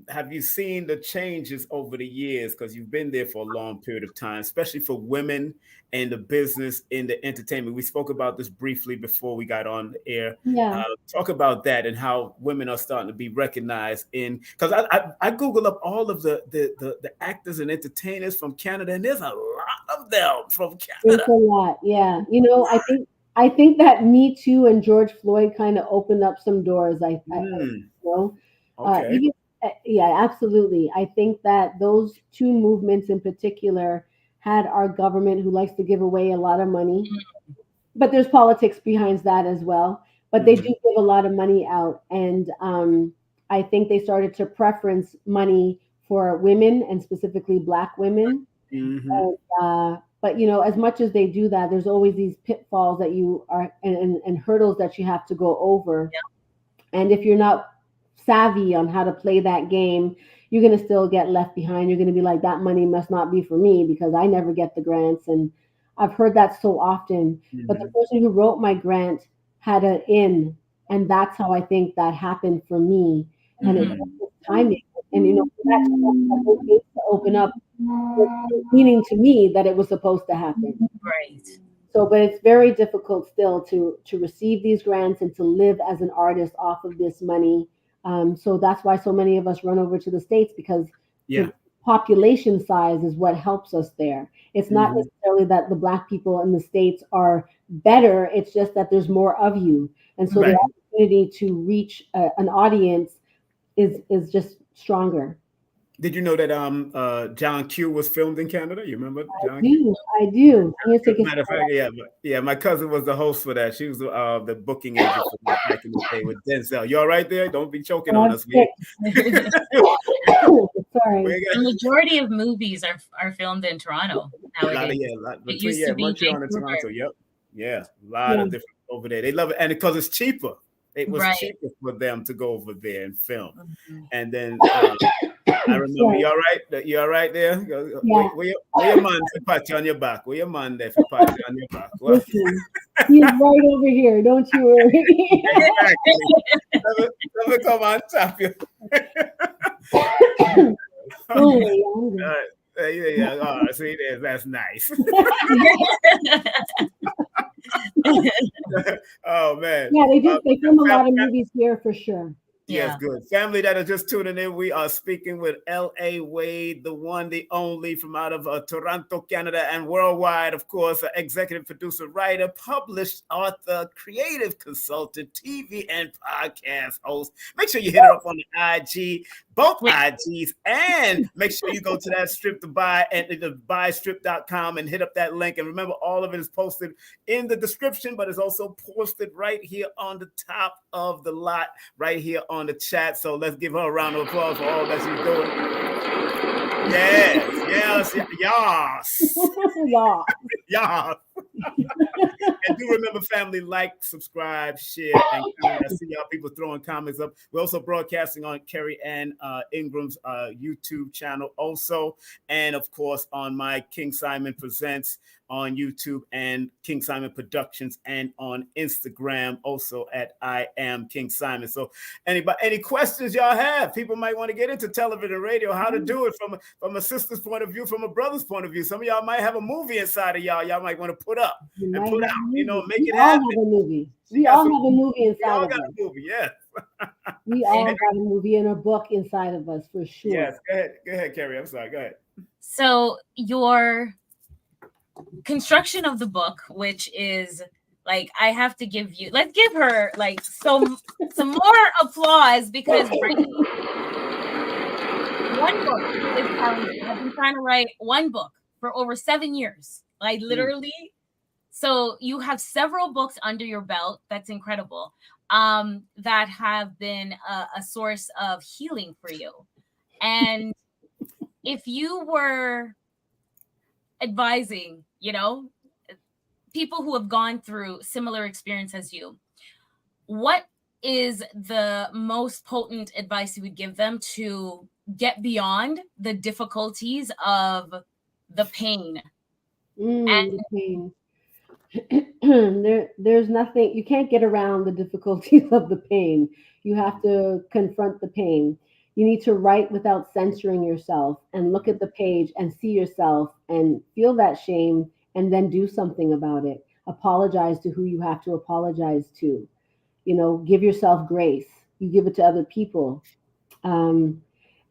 Have you seen the changes over the years? Because you've been there for a long period of time, especially for women in the business, in the entertainment. We spoke about this briefly before we got on the air. Yeah. Talk about that and how women are starting to be recognized because I Googled up all of the actors and entertainers from Canada, and there's a lot of them from Canada. There's a lot, yeah. You know, I think that Me Too and George Floyd kind of opened up some doors. I know. Okay. Absolutely. I think that those two movements in particular had our government, who likes to give away a lot of money, but there's politics behind that as well. But they do give a lot of money out, and I think they started to preference money for women, and specifically Black women. But you know, as much as they do that, there's always these pitfalls that you are and hurdles that you have to go over. Yeah. And if you're not savvy on how to play that game, you're going to still get left behind. You're going to be like, that money must not be for me because I never get the grants. And I've heard that so often. But the person who wrote my grant had an in, and that's how I think that happened for me. And it was timing. And for that to open up, meaning to me that it was supposed to happen. Right. So, but it's very difficult still to receive these grants and to live as an artist off of this money. So that's why so many of us run over to the States, because the population size is what helps us there. It's not necessarily that the Black people in the States are better. It's just that there's more of you. And so the opportunity to reach an audience is just stronger. Did you know that John Q was filmed in Canada? You remember John Q? I do. Matter of fact, my cousin was the host for that. She was the booking agent for that back in the day with Denzel. You all right there? Don't be choking on us. Sorry. The majority of movies are filmed in Toronto nowadays. Montreal and Toronto. Yep. Yeah, a lot of different over there. They love it, and because it's cheaper. It was cheaper for them to go over there and film. And then I remember, you all right there? Where your man to pat you on your back? Where your man there to pat you on your back? Listen, he's right over here. Don't you worry. Exactly. Let me come on tap you. All right. Oh, see there. That's nice. Oh man. Yeah, they film a lot of movies here for sure. Yes, good. Family that are just tuning in, we are speaking with L.A. Wade, the one, the only, from out of Toronto, Canada, and worldwide, of course, executive producer, writer, published author, creative consultant, TV and podcast host. Make sure you hit her up on the IG, both IGs, and make sure you go to that strip to buy and the buystrip.com and hit up that link. And remember, all of it is posted in the description, but it's also posted right here on the top of the lot, right here on the chat. So let's give her a round of applause for all that she's doing. Yes. Yeah. And do remember, family, like, subscribe, share, and comment. I see y'all people throwing comments up. We're also broadcasting on Kerry Ann Ingram's YouTube channel also. And, of course, on my King Simon Presents on YouTube and King Simon Productions, and on Instagram also at I Am King Simon. So any questions y'all have? People might want to get into television and radio, how to do it from a sister's point of view, from a brother's point of view. Some of y'all might have a movie inside of y'all might want to put up and put out, make it happen. We all have a movie inside of us. We all got a movie, yes. We all got a movie and a book inside of us, for sure. Yes, go ahead, Carrie. I'm sorry, go ahead. So your construction of the book, which is like, I have to let's give her like some more applause, because one book is challenging. I've been trying to write one book for over 7 years. Like literally. So you have several books under your belt. That's incredible. That have been a source of healing for you. And if you were advising, people who have gone through similar experience as you, what is the most potent advice you would give them to get beyond the difficulties of the pain? The pain. There's nothing, you can't get around the difficulties of the pain. You have to confront the pain. You need to write without censoring yourself and look at the page and see yourself and feel that shame, and then do something about it. Apologize to who you have to apologize to. Give yourself grace. You give it to other people. And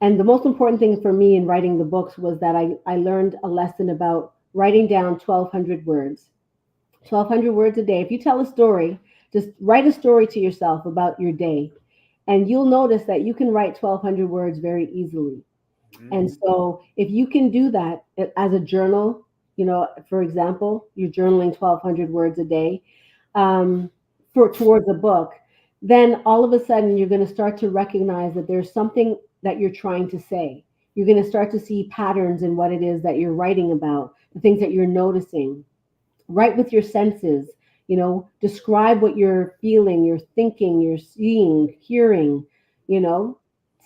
the most important thing for me in writing the books was that I learned a lesson about writing down 1,200 words. 1,200 words a day. If you tell a story, just write a story to yourself about your day, and you'll notice that you can write 1,200 words very easily. And so if you can do that as a journal, for example, you're journaling 1,200 words a day towards a book, then all of a sudden you're going to start to recognize that there's something that you're trying to say. You're going to start to see patterns in what it is that you're writing about, the things that you're noticing. Write with your senses, describe what you're feeling, you're thinking, you're seeing, hearing,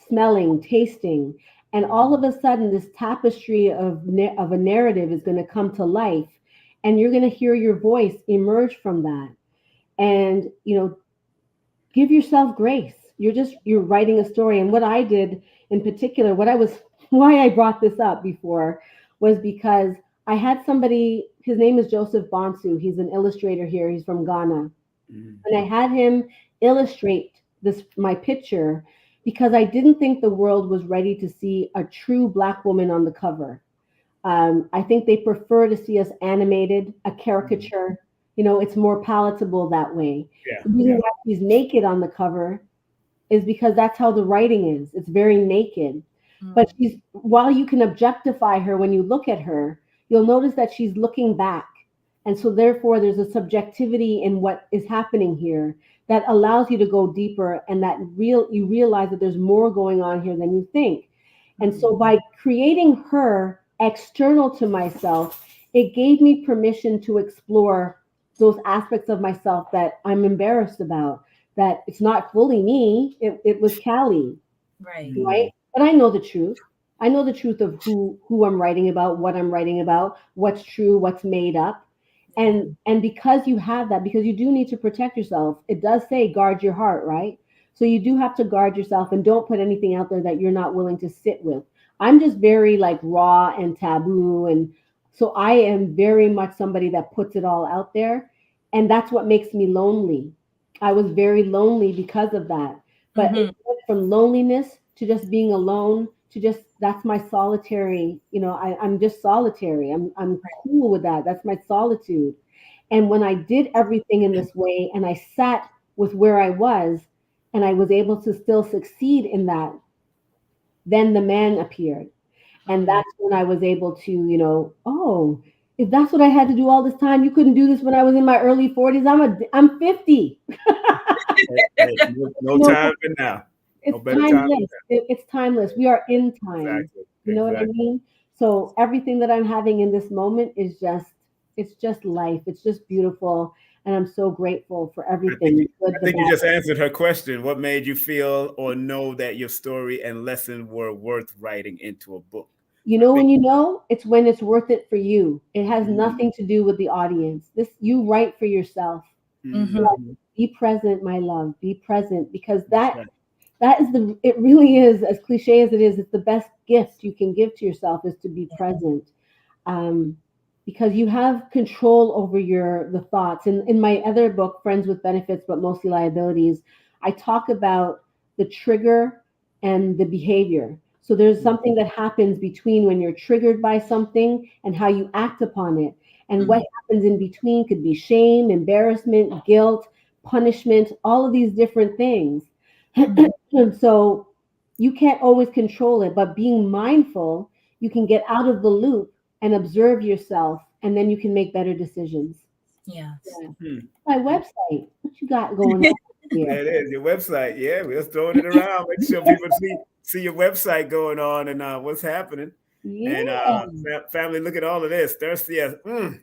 smelling, tasting, And all of a sudden, this tapestry of a narrative is going to come to life, and you're going to hear your voice emerge from that. And, give yourself grace. You're writing a story. And what I did in particular, why I brought this up before was because I had somebody, his name is Joseph Bonsu. He's an illustrator here. He's from Ghana. And I had him illustrate my picture because I didn't think the world was ready to see a true Black woman on the cover. I think they prefer to see us animated, a caricature. It's more palatable that way. The reason why she's naked on the cover is because that's how the writing is. It's very naked. But while you can objectify her when you look at her, you'll notice that she's looking back. And so therefore there's a subjectivity in what is happening here that allows you to go deeper, and that you realize that there's more going on here than you think. And so by creating her external to myself, it gave me permission to explore those aspects of myself that I'm embarrassed about, that it's not fully me. It was Callie. Right. But I know the truth. I know the truth of who I'm writing about, what I'm writing about, what's true, what's made up. And because you have that, because you do need to protect yourself, it does say guard your heart, right? So you do have to guard yourself and don't put anything out there that you're not willing to sit with. I'm just very raw and taboo. And so I am very much somebody that puts it all out there. And that's what makes me lonely. I was very lonely because of that. But it went from loneliness to just being alone to just, that's my solitary, I'm just solitary. I'm cool with that. That's my solitude. And when I did everything in this way and I sat with where I was and I was able to still succeed in that, then the man appeared. And that's when I was able to, if that's what I had to do all this time, you couldn't do this when I was in my early 40s. I'm 50. No time for now. It's timeless. It's timeless. We are in time. Exactly. You know what I mean? So everything that I'm having in this moment is it's just life. It's just beautiful. And I'm so grateful for everything. I think you just answered her question. What made you feel or know that your story and lesson were worth writing into a book? It's when it's worth it for you. It has nothing to do with the audience. You write for yourself. Be present, my love. Be present, because that is it really is, as cliche as it is, it's the best gift you can give to yourself is to be present. Because you have control over the thoughts. In my other book, Friends with Benefits, but Mostly Liabilities, I talk about the trigger and the behavior. So there's something that happens between when you're triggered by something and how you act upon it. And what happens in between could be shame, embarrassment, guilt, punishment, all of these different things. And so you can't always control it, but being mindful, you can get out of the loop and observe yourself, and then you can make better decisions. Yeah. My website, what you got going on here? There it is, your website. Yeah, we're just throwing it around. Make sure people see your website going on and what's happening. Yeah. And family, look at all of this. Thirsty as The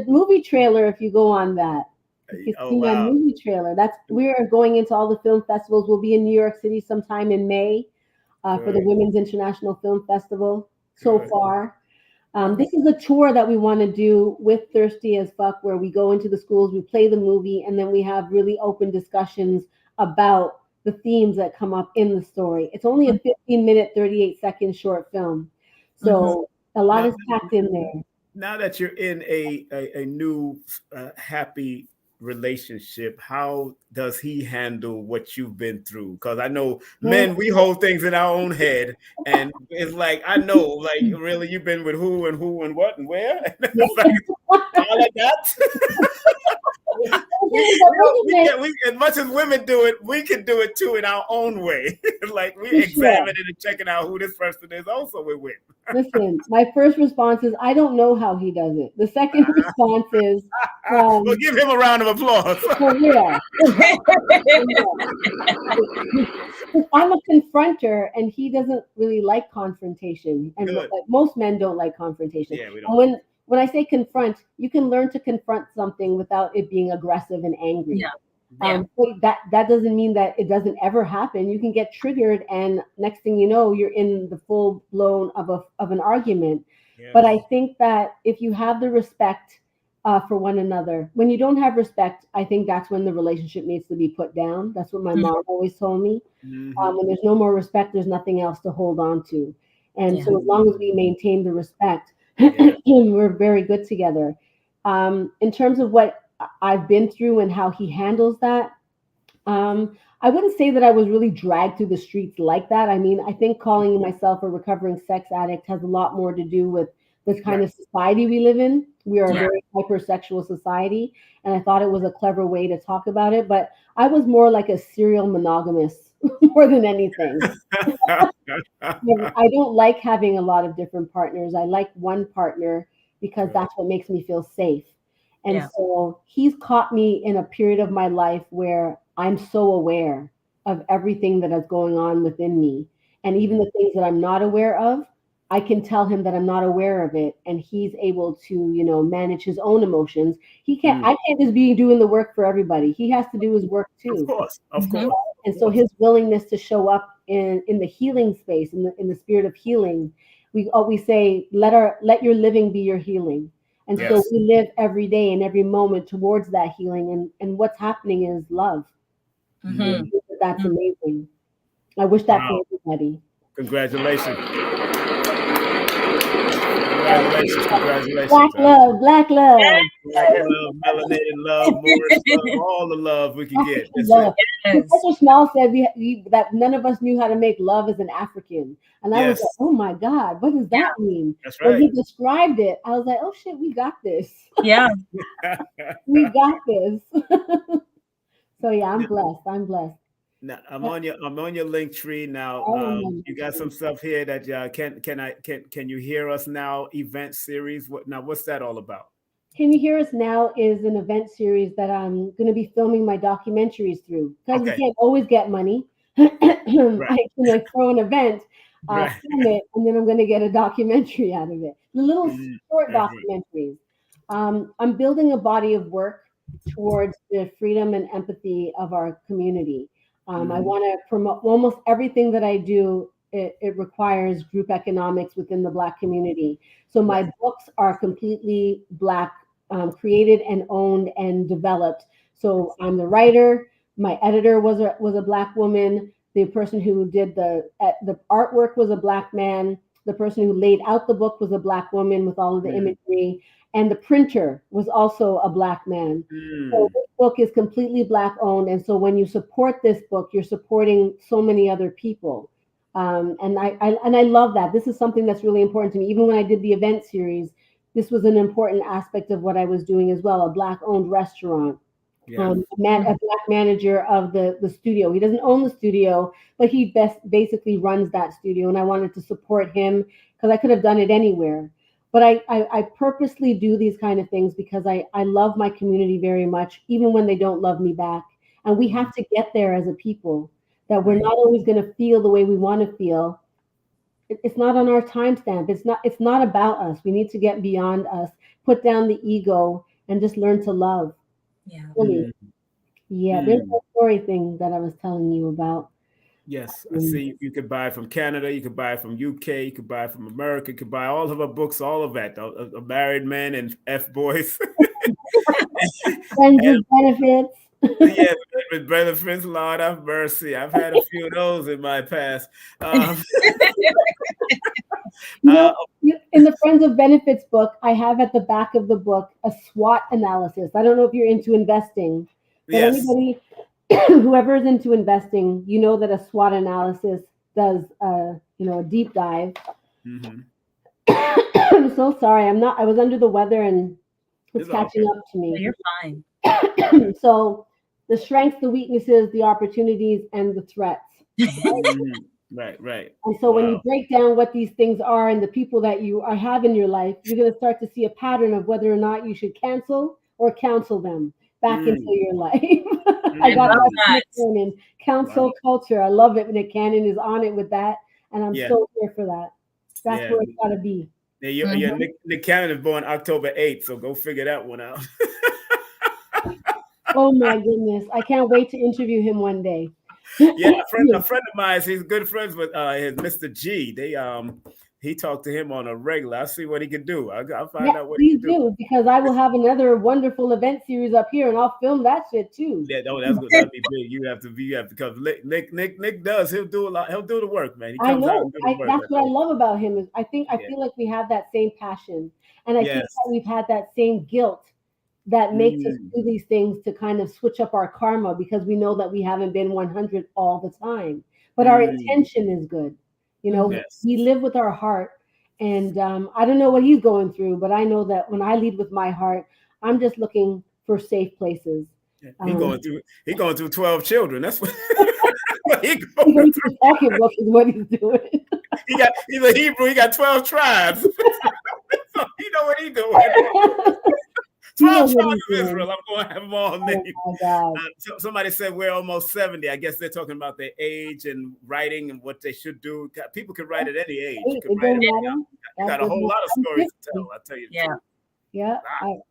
movie trailer, if you go on that. You can see my movie trailer. We're going into all the film festivals. We'll be in New York City sometime in May for the Women's International Film Festival so far. This is a tour that we want to do with Thirsty as Fuck, where we go into the schools, we play the movie, and then we have really open discussions about the themes that come up in the story. It's only a 15-minute, 38-second short film. So a lot is packed in there. Now that you're in a new happy relationship, how does he handle what you've been through? Because I know men, we hold things in our own head, and it's I know, really, you've been with who and what and where. All of that. As much as women do it, we can do it too in our own way. We examine it and checking out who this person is also we're with. Listen, my first response is, I don't know how he does it. The second response is, well, give him a round of applause. Yeah. I'm a confronter, and he doesn't really like confrontation. And most men don't like confrontation. Yeah, we don't. When I say confront, you can learn to confront something without it being aggressive and angry. But that doesn't mean that it doesn't ever happen. You can get triggered, and next thing you know, you're in the full blown of an argument. Yes. But I think that if you have the respect for one another, when you don't have respect, I think that's when the relationship needs to be put down. That's what my mom always told me. When there's no more respect, there's nothing else to hold on to. And so as long as we maintain the respect, we're very good together. In terms of what I've been through and how he handles that, I wouldn't say that I was really dragged through the streets like that. I mean, I think calling myself a recovering sex addict has a lot more to do with this kind of society we live in. We are a very hypersexual society, and I thought it was a clever way to talk about it. But I was more like a serial monogamist more than anything. I don't like having a lot of different partners. I like one partner because that's what makes me feel safe. And so he's caught me in a period of my life where I'm so aware of everything that is going on within me. And even the things that I'm not aware of, I can tell him that I'm not aware of it. And he's able to, manage his own emotions. I can't just be doing the work for everybody. He has to do his work too. Of course. And so his willingness to show up in the healing space, in the spirit of healing, we always say, let your living be your healing. And so we live every day and every moment towards that healing. And what's happening is love. That's amazing. I wish that for everybody. Congratulations. Black love. Black love, melanated love, Moorish love, all the love we can get. Professor Small said that none of us knew how to make love as an African. And I was like, oh my God, what does that mean? That's right. When he described it, I was like, oh shit, we got this. Yeah. We got this. So yeah, I'm blessed. Now I'm on your link tree now. You got some stuff here that can you hear us now? Event series. What's that all about? Can You Hear Us Now is an event series that I'm going to be filming my documentaries through because we can't always get money. I can throw an event, film it, and then I'm going to get a documentary out of it. The little short documentaries. I'm building a body of work towards the freedom and empathy of our community. I want to promote almost everything that I do. It requires group economics within the Black community. So my books are completely Black, created and owned and developed. So I'm the writer. My editor was a Black woman. The person who did the artwork was a Black man. The person who laid out the book was a Black woman with all of the imagery. And the printer was also a Black man. So this book is completely Black owned. And so when you support this book, you're supporting so many other people. And I love that. This is something that's really important to me. Even when I did the event series, this was an important aspect of what I was doing as well, a Black owned restaurant. A Black manager of the studio. He doesn't own the studio, but he basically runs that studio. And I wanted to support him because I could have done it anywhere. But I purposely do these kind of things because I love my community very much, even when they don't love me back. And we have to get there as a people, that we're not always going to feel the way we want to feel. It's not on our timestamp. It's not about us. We need to get beyond us, put down the ego, and just learn to love. Yeah. There's a story thing that I was telling you about. Yes, I see. You could buy it from Canada, you could buy it from UK, you could buy it from America, you could buy all of our books, all of that. A Married Men and F-Boys. Friends with Benefits. Yeah, with benefits, Lord have mercy. I've had a few of those in my past. In the Friends of Benefits book, I have at the back of the book a SWOT analysis. I don't know if you're into investing, but anybody, whoever is into investing, you know that a SWOT analysis does, a deep dive. I'm so sorry. I was under the weather and it's catching up to me. You're fine. So the strengths, the weaknesses, the opportunities, and the threats. Right. And so when you break down what these things are and the people that you have in your life, you're going to start to see a pattern of whether or not you should cancel or counsel them back into your life. I got that in counsel culture. I love it. Nick Cannon is on it with that. And I'm so here for that. That's where it's got to be. Nick Cannon is born October 8th, so go figure that one out. Oh my goodness. I can't wait to interview him one day. Yeah, a friend of mine, he's good friends with his Mr. G. He talked to him on a regular. I'll see what he can do. I'll find out what he can do. Because I will have another wonderful event series up here, and I'll film that shit too. Yeah, no, that's good. That'd be big. You have to because Nick does. He'll do a lot. He'll do the work, man. He comes out and do the work. That's what I love about him is I feel like we have that same passion, and I think that we've had that same guilt that makes us do these things to kind of switch up our karma, because we know that we haven't been 100 all the time, but our intention is good. You know, we live with our heart, and I don't know what he's going through, but I know that when I lead with my heart, I'm just looking for safe places. He going through 12 children. That's what he going through. The second book is what he's doing. He's a Hebrew. He got 12 tribes. So you know what he's doing. 12 tribes of Israel. I'm going to have them all named. Somebody said we're almost 70. I guess they're talking about their age and writing and what they should do. People can write at any age. You got a whole lot of stories to tell. I'll tell you. Yeah. Wow.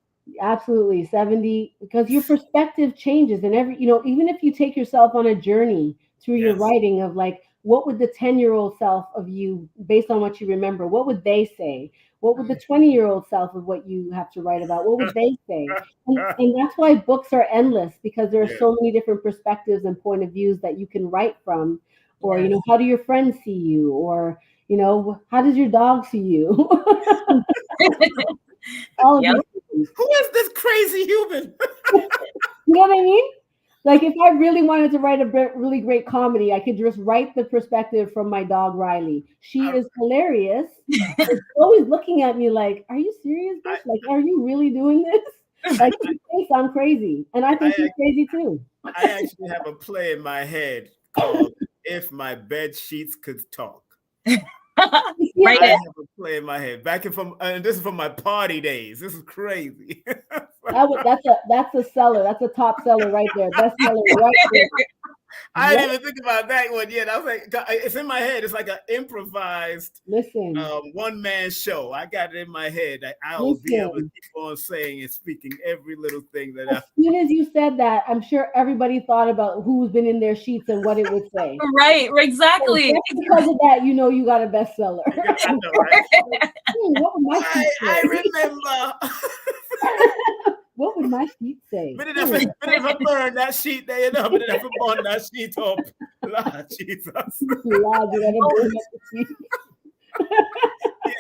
Absolutely. 70, because your perspective changes, and even if you take yourself on a journey through your writing of like, what would the 10-year-old self of you, based on what you remember, what would they say? What would the 20-year-old self of what you have to write about, what would they say? And that's why books are endless, because there are so many different perspectives and point of views that you can write from. Or, how do your friends see you? Or, how does your dog see you? All of these things. Who is this crazy human? You know what I mean? Like, if I really wanted to write a really great comedy, I could just write the perspective from my dog, Riley. She is hilarious. She's always looking at me like, are you serious, bitch? Like, are you really doing this? Like, she thinks I'm crazy. And I think she's crazy too. I actually have a play in my head called If My Bed Sheets Could Talk. Right. I have a play in my head. And this is from my party days. This is crazy. That's a seller. That's a top seller right there. Best seller right there. I didn't even think about that one yet. I was like, it's in my head. It's like an improvised one-man show. I got it in my head. I will be able to keep on saying and speaking every little thing that as soon as you said that, I'm sure everybody thought about who's been in their sheets and what it would say. Right, exactly. So because of that, you got a bestseller. I know, right? What would my sheet say? I remember. What would my sheet say? But if I burn that sheet there, but if I burn that sheet up, Lord Jesus.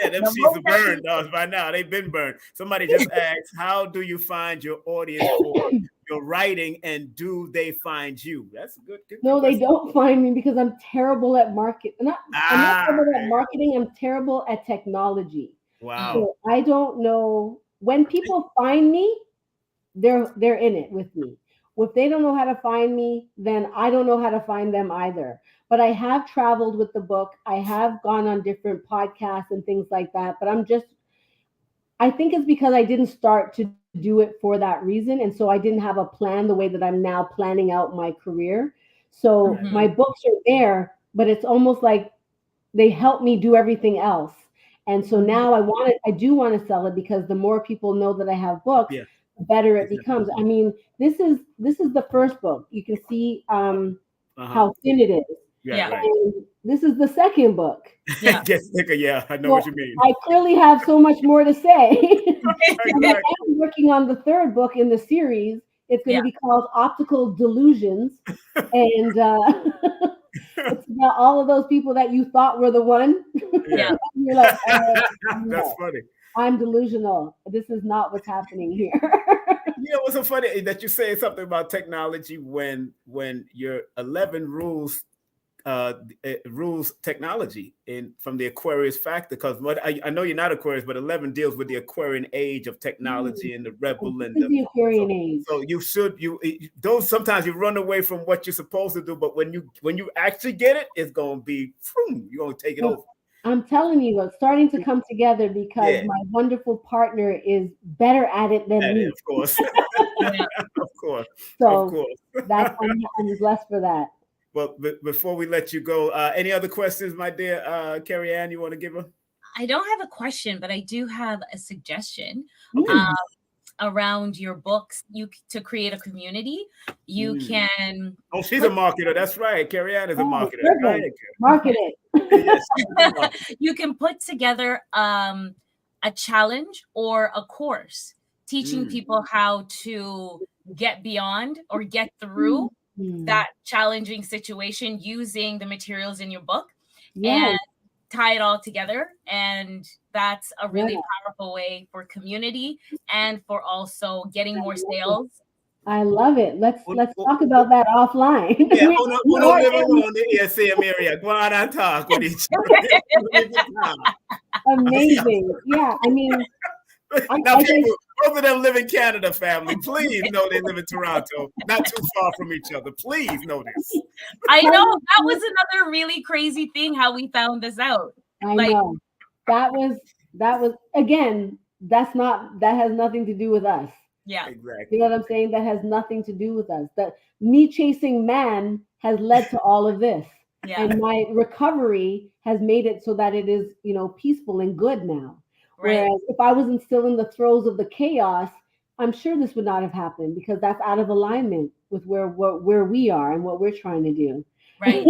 Yeah, them sheets are burned by now. They've been burned. Somebody just asked, how do you find your audience for your writing, and do they find you? That's a good No, they don't find me because I'm terrible at marketing. I'm not terrible at marketing. I'm terrible at technology. Wow. So I don't know when people find me. They're in it with me. If they don't know how to find me, then I don't know how to find them either. But I have traveled with the book. I have gone on different podcasts and things like that. But I think it's because I didn't start to do it for that reason. And so I didn't have a plan the way that I'm now planning out my career. So my books are there, but it's almost like they help me do everything else. And so now I do want to sell it, because the more people know that I have books, the better it becomes. I mean, this is the first book. You can see how thin it is. Yeah. Right. And this is the second book. Yeah. Gets thicker. Yeah, I know what you mean. I clearly have so much more to say. And I am working on the third book in the series. It's going to be called Optical Delusions. And it's about all of those people that you thought were the one. Yeah. You're like, that's funny. I'm delusional. This is not what's happening here. Yeah, it was so funny that you say something about technology when your 11 rules technology from the Aquarius factor, because I know you're not Aquarius, but 11 deals with the Aquarian age of technology and the rebel and the Aquarian age. So those sometimes you run away from what you're supposed to do, but when you actually get it, it's gonna be you're gonna take it over. I'm telling you, it's starting to come together because my wonderful partner is better at it than me. Of course. Of course. So I'm blessed for that. Well, before we let you go, any other questions, my dear Carrie Ann, you want to give her? I don't have a question, but I do have a suggestion. around your books, to create a community. You can. Oh, she's a marketer. That's right. Carrie Ann is a marketer. Right. Market it. Yes, you can put together a challenge or a course teaching people how to get beyond or get through that challenging situation using the materials in your book and tie it all together. And that's a really powerful way for community and for also getting more sales. I love it. Let's talk about that offline. Yeah, uno live alone in the ESM area. Go out and talk with each other. Amazing. Yeah, I mean, now people, both of them live in Canada, family. Please know they live in Toronto, not too far from each other. Please know this. I know that was another really crazy thing how we found this out. I know that was again. That has nothing to do with us. Yeah, exactly. You know what I'm saying? That has nothing to do with us. That me chasing man has led to all of this. Yeah. And my recovery has made it so that it is, peaceful and good now. Right. Whereas if I wasn't still in the throes of the chaos, I'm sure this would not have happened because that's out of alignment with where we are and what we're trying to do. Right.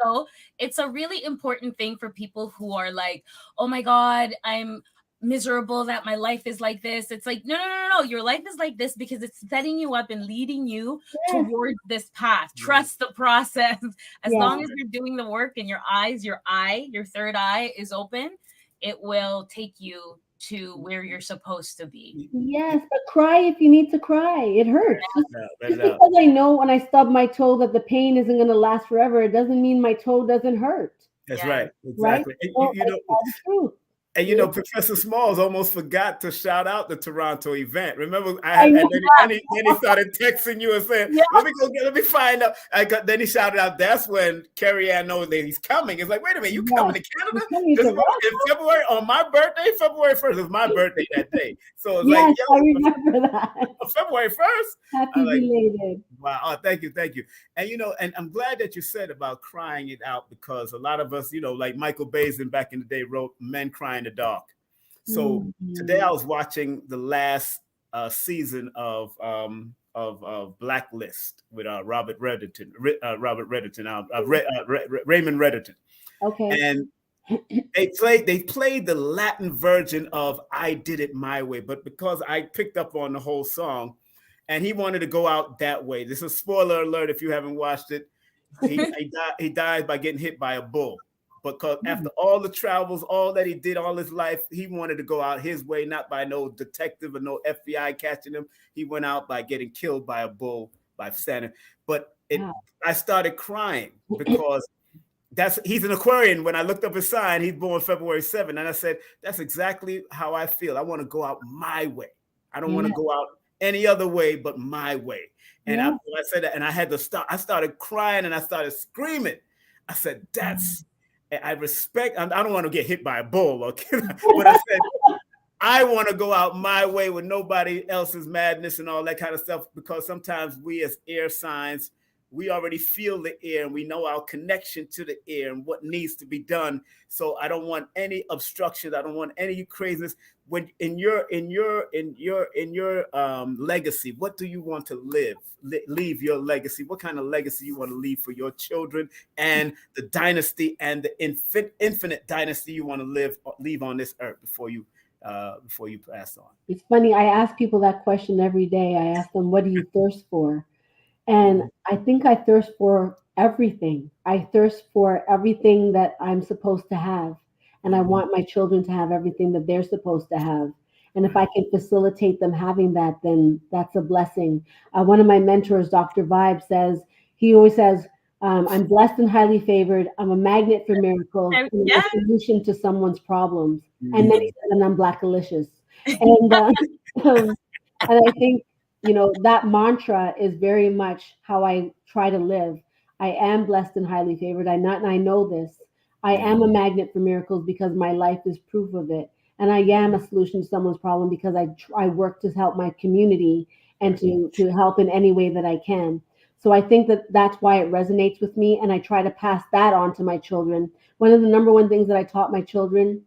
Also, it's a really important thing for people who are like, oh my God, I'm miserable that my life is like this. It's like, no. Your life is like this because it's setting you up and leading you towards this path. Trust the process. As long as you're doing the work and your third eye is open, it will take you to where you're supposed to be. Yes, but cry if you need to cry. It hurts. Just because I know when I stub my toe that the pain isn't going to last forever, it doesn't mean my toe doesn't hurt. That's right. Exactly. Right? You know, that's the truth. And Professor Smalls almost forgot to shout out the Toronto event. Remember, and then he started texting you and saying, "Let me find out." Then he shouted out. That's when Carrie Ann knows that he's coming. It's like, wait a minute, you coming to Canada? In February on my birthday, February 1st is my birthday that day. So it's I remember that. February 1st. Happy belated. Wow! Oh, thank you. And and I'm glad that you said about crying it out because a lot of us, like Michael Bazin back in the day wrote "Men Cry in the Dark." So today I was watching the last season of Blacklist with Raymond Reddington. Okay. And they played the Latin version of "I Did It My Way," but because I picked up on the whole song, and he wanted to go out that way. This is a spoiler alert if you haven't watched it. He died by getting hit by a bull. Because after all the travels, all that he did all his life, he wanted to go out his way, not by no detective or no FBI catching him. He went out by getting killed by a bull, by standing. But I started crying because he's an Aquarian. When I looked up his sign, he's born February 7th. And I said, that's exactly how I feel. I want to go out my way. I don't want to go out any other way but my way. And I said that, and I had to stop. I started crying and I started screaming. I said, I respect, I don't want to get hit by a bull, okay? But I said, I want to go out my way with nobody else's madness and all that kind of stuff, because sometimes we as air signs, we already feel the air and we know our connection to the air and what needs to be done. So I don't want any obstructions. I don't want any craziness. When in your legacy, what do you want to leave your legacy? What kind of legacy you want to leave for your children and the dynasty and the infinite dynasty you want to leave on this earth before you pass on? It's funny. I ask people that question every day. I ask them, what do you thirst for? And I think I thirst for everything. I thirst for everything that I'm supposed to have. And I want my children to have everything that they're supposed to have. And if I can facilitate them having that, then that's a blessing. One of my mentors, Dr. Vibe, he always says, I'm blessed and highly favored. I'm a magnet for miracles and a solution to someone's problems. And then he said, and I'm Blackalicious. And I think, that mantra is very much how I try to live. I am blessed and highly favored. I know this. I am a magnet for miracles because my life is proof of it. And I am a solution to someone's problem because I work to help my community and to help in any way that I can. So I think that's why it resonates with me. And I try to pass that on to my children. One of the number one things that I taught my children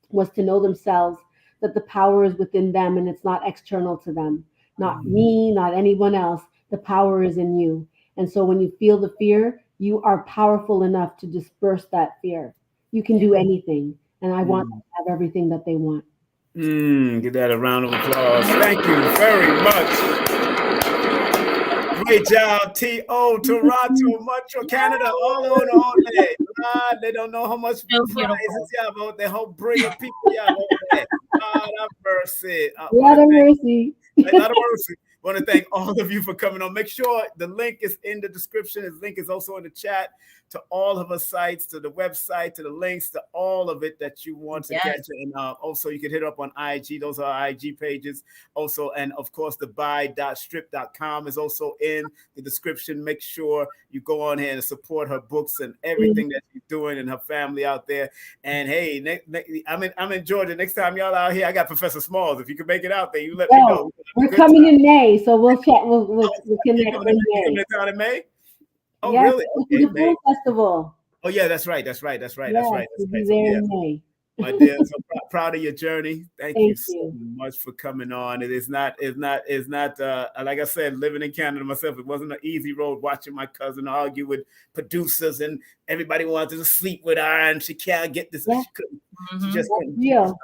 was to know themselves, that the power is within them and it's not external to them. Not me, not anyone else. The power is in you. And so when you feel the fear, you are powerful enough to disperse that fear. You can do anything. And I want them to have everything that they want. Give that a round of applause. Thank you very much. Great job, T.O. Toronto, Montreal, Canada, all over the day. God, they don't know how much prizes you have out there, how brilliant people you have out there. God have mercy. A lot of mercy. A lot of mercy. I want to thank all of you for coming on. Make sure the link is in the description. The link is also in the chat to all of our sites, to the website, to the links, to all of it that you want to get to. And also you can hit up on IG. Those are our IG pages also. And of course, the buy.strip.com is also in the description. Make sure you go on here and support her books and everything that she's doing and her family out there. And hey, I'm in Georgia. Next time y'all out here, I got Professor Smalls. If you can make it out there, you let me know. We're coming in May, so we'll chat. We'll connect in May. In May? Oh, yes, really? Okay, the film festival. Oh, yeah, that's right. Yes, We'll be there in May. My dear, so proud of your journey. Thank you so much for coming on. It is not like I said, living in Canada myself, it wasn't an easy road watching my cousin argue with producers and everybody wanted to sleep with her and she can't get this. Yeah. She couldn't. She just couldn't. Real.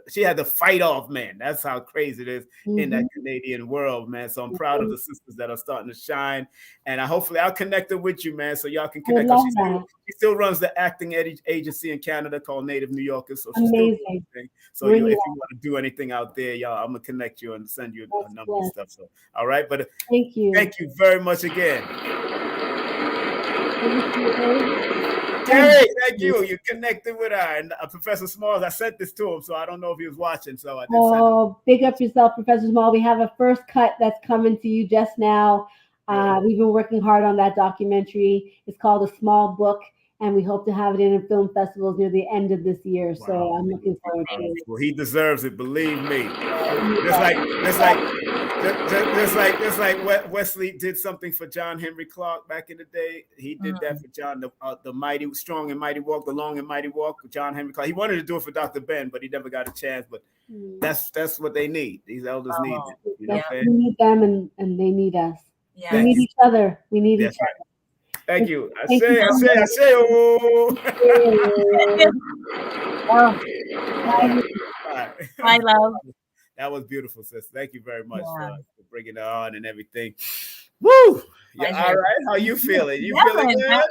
She had to fight off, man. That's how crazy it is in that Canadian world, man. So I'm proud of the sisters that are starting to shine. And hopefully I'll connect her with you, man, so y'all can connect. She still runs the acting agency in Canada called Native New Yorkers. So she's still doing so if you want to do anything out there, y'all, I'm gonna connect you and send you a number of stuff. So all right, but thank you very much again. Gary, thank you. You connected with her. And Professor Smalls, I sent this to him, so I don't know if he was watching. So I did big up yourself, Professor Smalls. We have a first cut that's coming to you just now. We've been working hard on that documentary. It's called A Small Book, and we hope to have it in film festivals near the end of this year. Wow. So I'm looking forward to it. Well, he deserves it, believe me. Just like Wesley did something for John Henry Clark back in the day. He did that for John, the mighty, strong and mighty walk, the long and mighty walk with John Henry Clark. He wanted to do it for Dr. Ben, but he never got a chance. But that's what they need. These elders need it. You know we need them and they need us. Yeah. We need each other. We need each other. Thank you. I say. I love. That was beautiful, sis. Thank you very much for bringing it on and everything. Woo! Yeah, all right. How you feeling? You feeling good?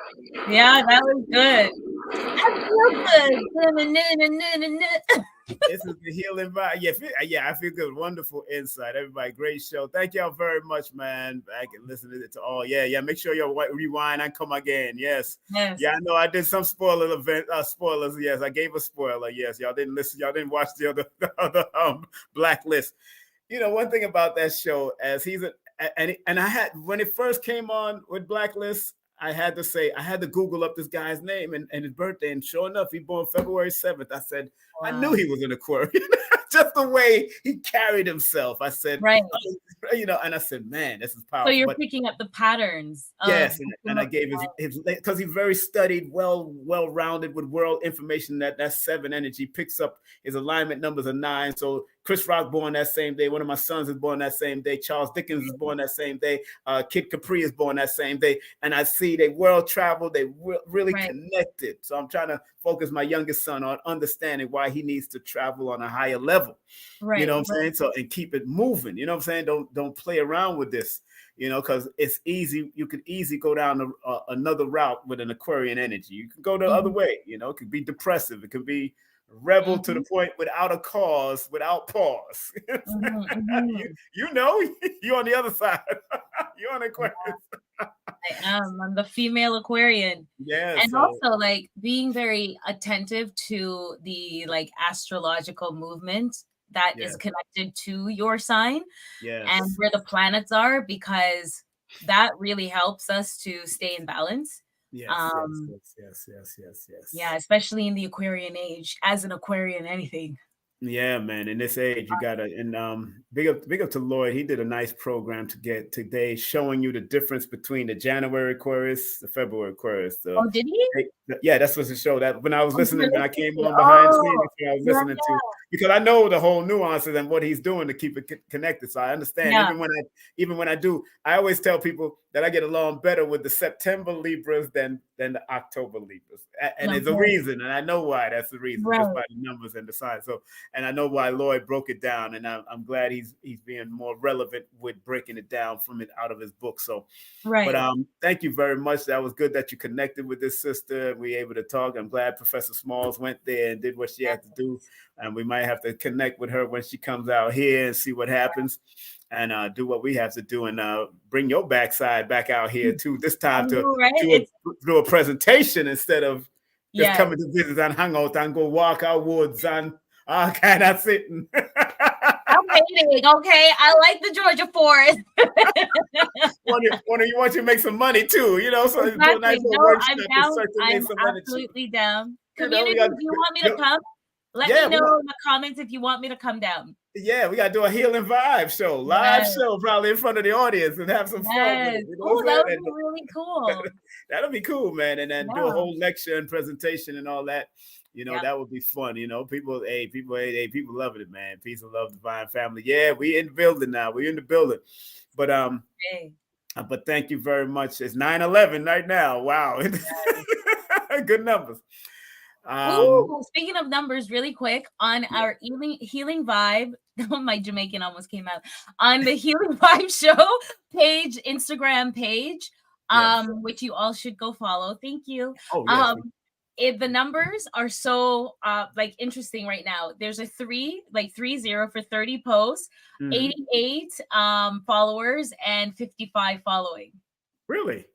Yeah, that was good. I feel good. This is the healing vibe. Yeah, I feel good. Wonderful insight. Everybody, great show. Thank y'all very much, man. I can listen to it to all. Yeah. Make sure you rewind and come again. Yes. Yeah, I know I did some spoilers. Yes, I gave a spoiler. Yes, y'all didn't listen. Y'all didn't watch the other Blacklist. You know, one thing about that show, as he's and I had, when it first came on with Blacklist, I had to Google up this guy's name and his birthday. And sure enough, he born February 7th. I said, I knew he was an Aquarian. Just the way he carried himself. I said, right. And I said, man, this is powerful. So you're picking up the patterns. Yes. And I gave his, because he's very studied, well-rounded with world information. That 7 energy picks up. His alignment numbers are 9. So Chris Rock born that same day. One of my sons is born that same day. Charles Dickens is born that same day. Kid Capri is born that same day. And I see they world travel. They really connected. So I'm trying to focus my youngest son on understanding why he needs to travel on a higher level. Right. You know what I'm saying? So, and keep it moving. You know what I'm saying? Don't play around with this. You know, because it's easy. You could easily go down another route with an Aquarian energy. You can go the other way. You know, it could be depressive. It could be rebel to the point without a cause, without pause. You know, you're on the other side. You're on Aquarius. I am. I'm the female Aquarian. Yeah. And also like being very attentive to the like astrological movement that is connected to your sign and where the planets are, because that really helps us to stay in balance. Yes. Yeah, especially in the Aquarian age, as an Aquarian, anything. Yeah, man. In this age, you gotta, and big up to Lloyd. He did a nice program to get today, showing you the difference between the January Aquarius, the February Aquarius. Oh, did he? Yeah, that's what it showed. That when I was listening, when I came on behind the scenes, I was listening to. because I know the whole nuances and what he's doing to keep it connected. So I understand. Even when I do, I always tell people that I get along better with the September Libras than the October Libras, and there's a reason, and I know why. That's the reason, just by the numbers and the signs. So, and I know why Lloyd broke it down, and I'm glad he's being more relevant with breaking it down from it out of his book. So, but thank you very much. That was good that you connected with this sister. We were able to talk. I'm glad Professor Smalls went there and did what she had to do, and we might have to connect with her when she comes out here and see what happens, and do what we have to do, and bring your backside back out here too. This time to do a presentation instead of just coming to visit and hang out and go walk our woods and kind of sitting. I'm waiting. Okay, I like the Georgia forest. want you to make some money too, you know. So exactly. do a nice little workshop. I'm absolutely down. Community, do you want me to come? Let me know in the comments if you want me to come down. Yeah, we gotta do a healing vibe show, live show, probably in front of the audience, and have some fun. You know that would be really cool. That'll be cool, man. And then do a whole lecture and presentation and all that. You know, that would be fun. You know, people loving it, man. Peace and love, divine family. Yeah, we in the building now. We're in the building. But but thank you very much. It's 9/11 right now. Wow. Good numbers. Speaking of numbers, really quick, on our healing vibe, my Jamaican almost came out, on the Healing Vibe Show page, Instagram page, which you all should go follow. Thank you. The numbers are so interesting right now. There's a 30 for 30 posts, 88 followers, and 55 following. Really?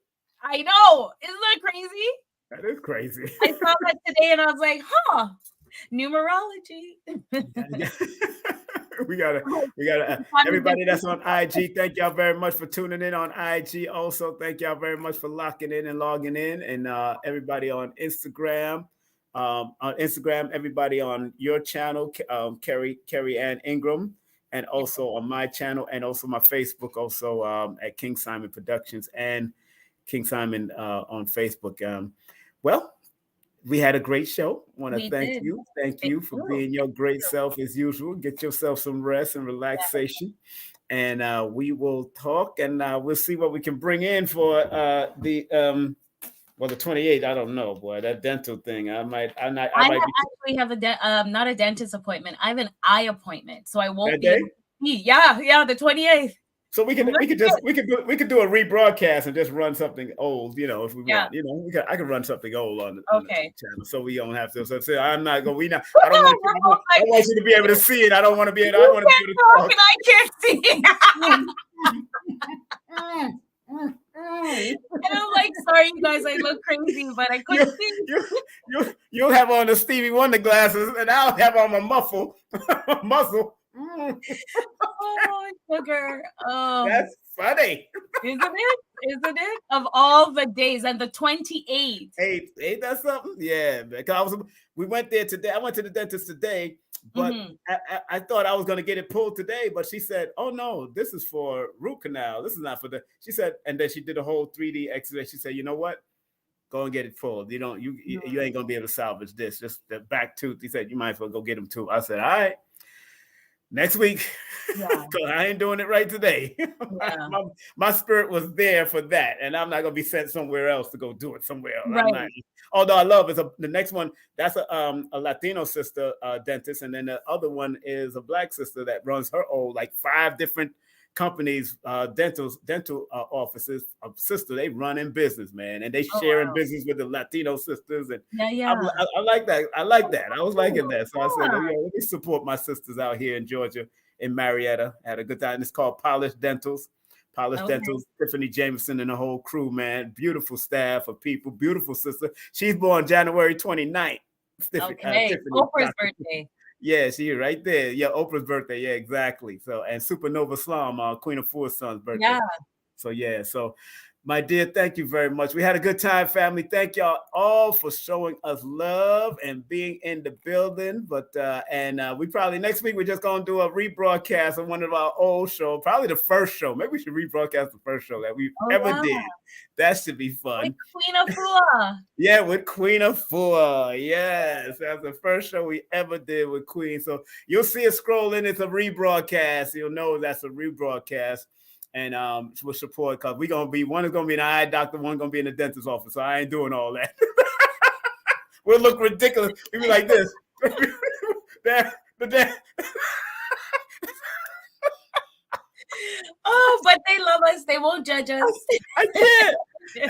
I know. Isn't that crazy? That is crazy. I saw that today and I was like, numerology. we gotta everybody that's on IG, thank y'all very much for tuning in on IG. Also, thank y'all very much for locking in and logging in. And everybody on Instagram, everybody on your channel, Carrie Ann Ingram, and also on my channel, and also my Facebook, also at King Simon Productions and King Simon on Facebook. Well, we had a great show. Want to thank you. Thank you for being your great self as usual. Get yourself some rest and relaxation. And we will talk, and we'll see what we can bring in for the 28th. I don't know, boy. That dental thing. I might actually have not a dentist appointment. I have an eye appointment, so I won't be. Yeah, the 28th. So we could do a rebroadcast and just run something old, you know, if we want. You know, I could run something old on the channel, so we don't have to. So I'm not going. I don't want you to be able to see it. I don't want to be able. I want to be able to talk. And I can't see it. And I'm like, sorry, you guys, I look crazy, but I couldn't see. You'll have on the Stevie Wonder glasses, and I'll have on my muscle. Oh, sugar. That's funny. Isn't it? Of all the days, and the 28th. Ain't that something? Yeah, because we went there today. I went to the dentist today, but I thought I was going to get it pulled today, but she said, oh no, this is for root canal. This is not for she said, and then she did a whole 3D x-ray. She said, you know what? Go and get it pulled. You ain't going to be able to salvage this. Just the back tooth. He said, you might as well go get them too. I said, all right. Next week, because I ain't doing it right today. My spirit was there for that, and I'm not gonna be sent somewhere else to go do it somewhere else. Right. Although I love the next one. That's a Latino sister dentist, and then the other one is a Black sister that runs her old 5 different companies, dental offices of sister. They run in business, man, and they share in business with the Latino sisters. And I like that. I was liking that. So I said, let me support my sisters out here in Georgia, in Marietta. I had a good time. It's called Polished Dentals. Dentals, Tiffany Jameson and the whole crew, man. Beautiful staff of people, beautiful sister. She's born January 29th. Tiffany, Oprah's birthday. Yeah, she right there. Yeah, Oprah's birthday. Yeah, exactly. So, and Supernova Slum, Queen of Four Sons' birthday. Yeah. So My dear, thank you very much. We had a good time, family. Thank y'all all for showing us love and being in the building. But we probably next week we're just gonna do a rebroadcast of one of our old shows, probably the first show. Maybe we should rebroadcast the first show that we ever did. That should be fun. With Queen Afua. Yeah, with Queen Afua. Yes, that's the first show we ever did with Queen. So you'll see it scroll in. It's a rebroadcast. You'll know that's a rebroadcast. And we'll support because one is gonna be an eye doctor, one gonna be in the dentist's office. So I ain't doing all that. We'll look ridiculous. We'll be like this. Oh, but they love us. They won't judge us. I can't.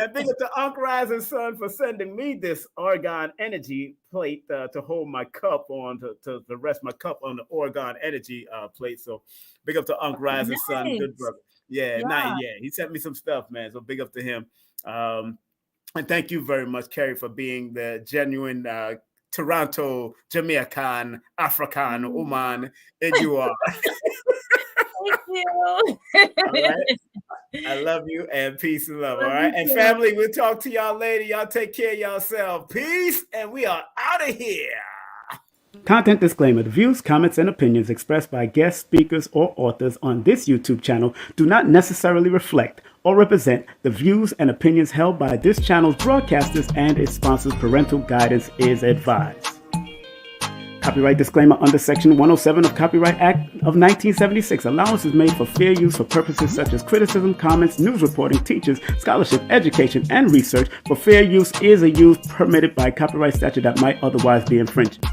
And thank you to Unc Rising Sun for sending me this Oregon Energy plate to hold my cup on, to rest my cup on the Oregon Energy plate. So big up to Unc Rising Sun, good brother. Yeah. He sent me some stuff, man. So big up to him. And thank you very much, Carrie, for being the genuine Toronto, Jamaican, African woman that you are. Thank you. All right. I love you and peace and love. All right. And family, we'll talk to y'all later. Y'all take care of yourselves. Peace. And we are out of here. Content disclaimer. The views, comments, and opinions expressed by guest speakers or authors on this YouTube channel do not necessarily reflect or represent the views and opinions held by this channel's broadcasters and its sponsors. Parental guidance is advised. Copyright disclaimer under Section 107 of Copyright Act of 1976. Allowance is made for fair use for purposes such as criticism, comments, news reporting, teachers, scholarship, education, and research. For fair use is a use permitted by copyright statute that might otherwise be infringed.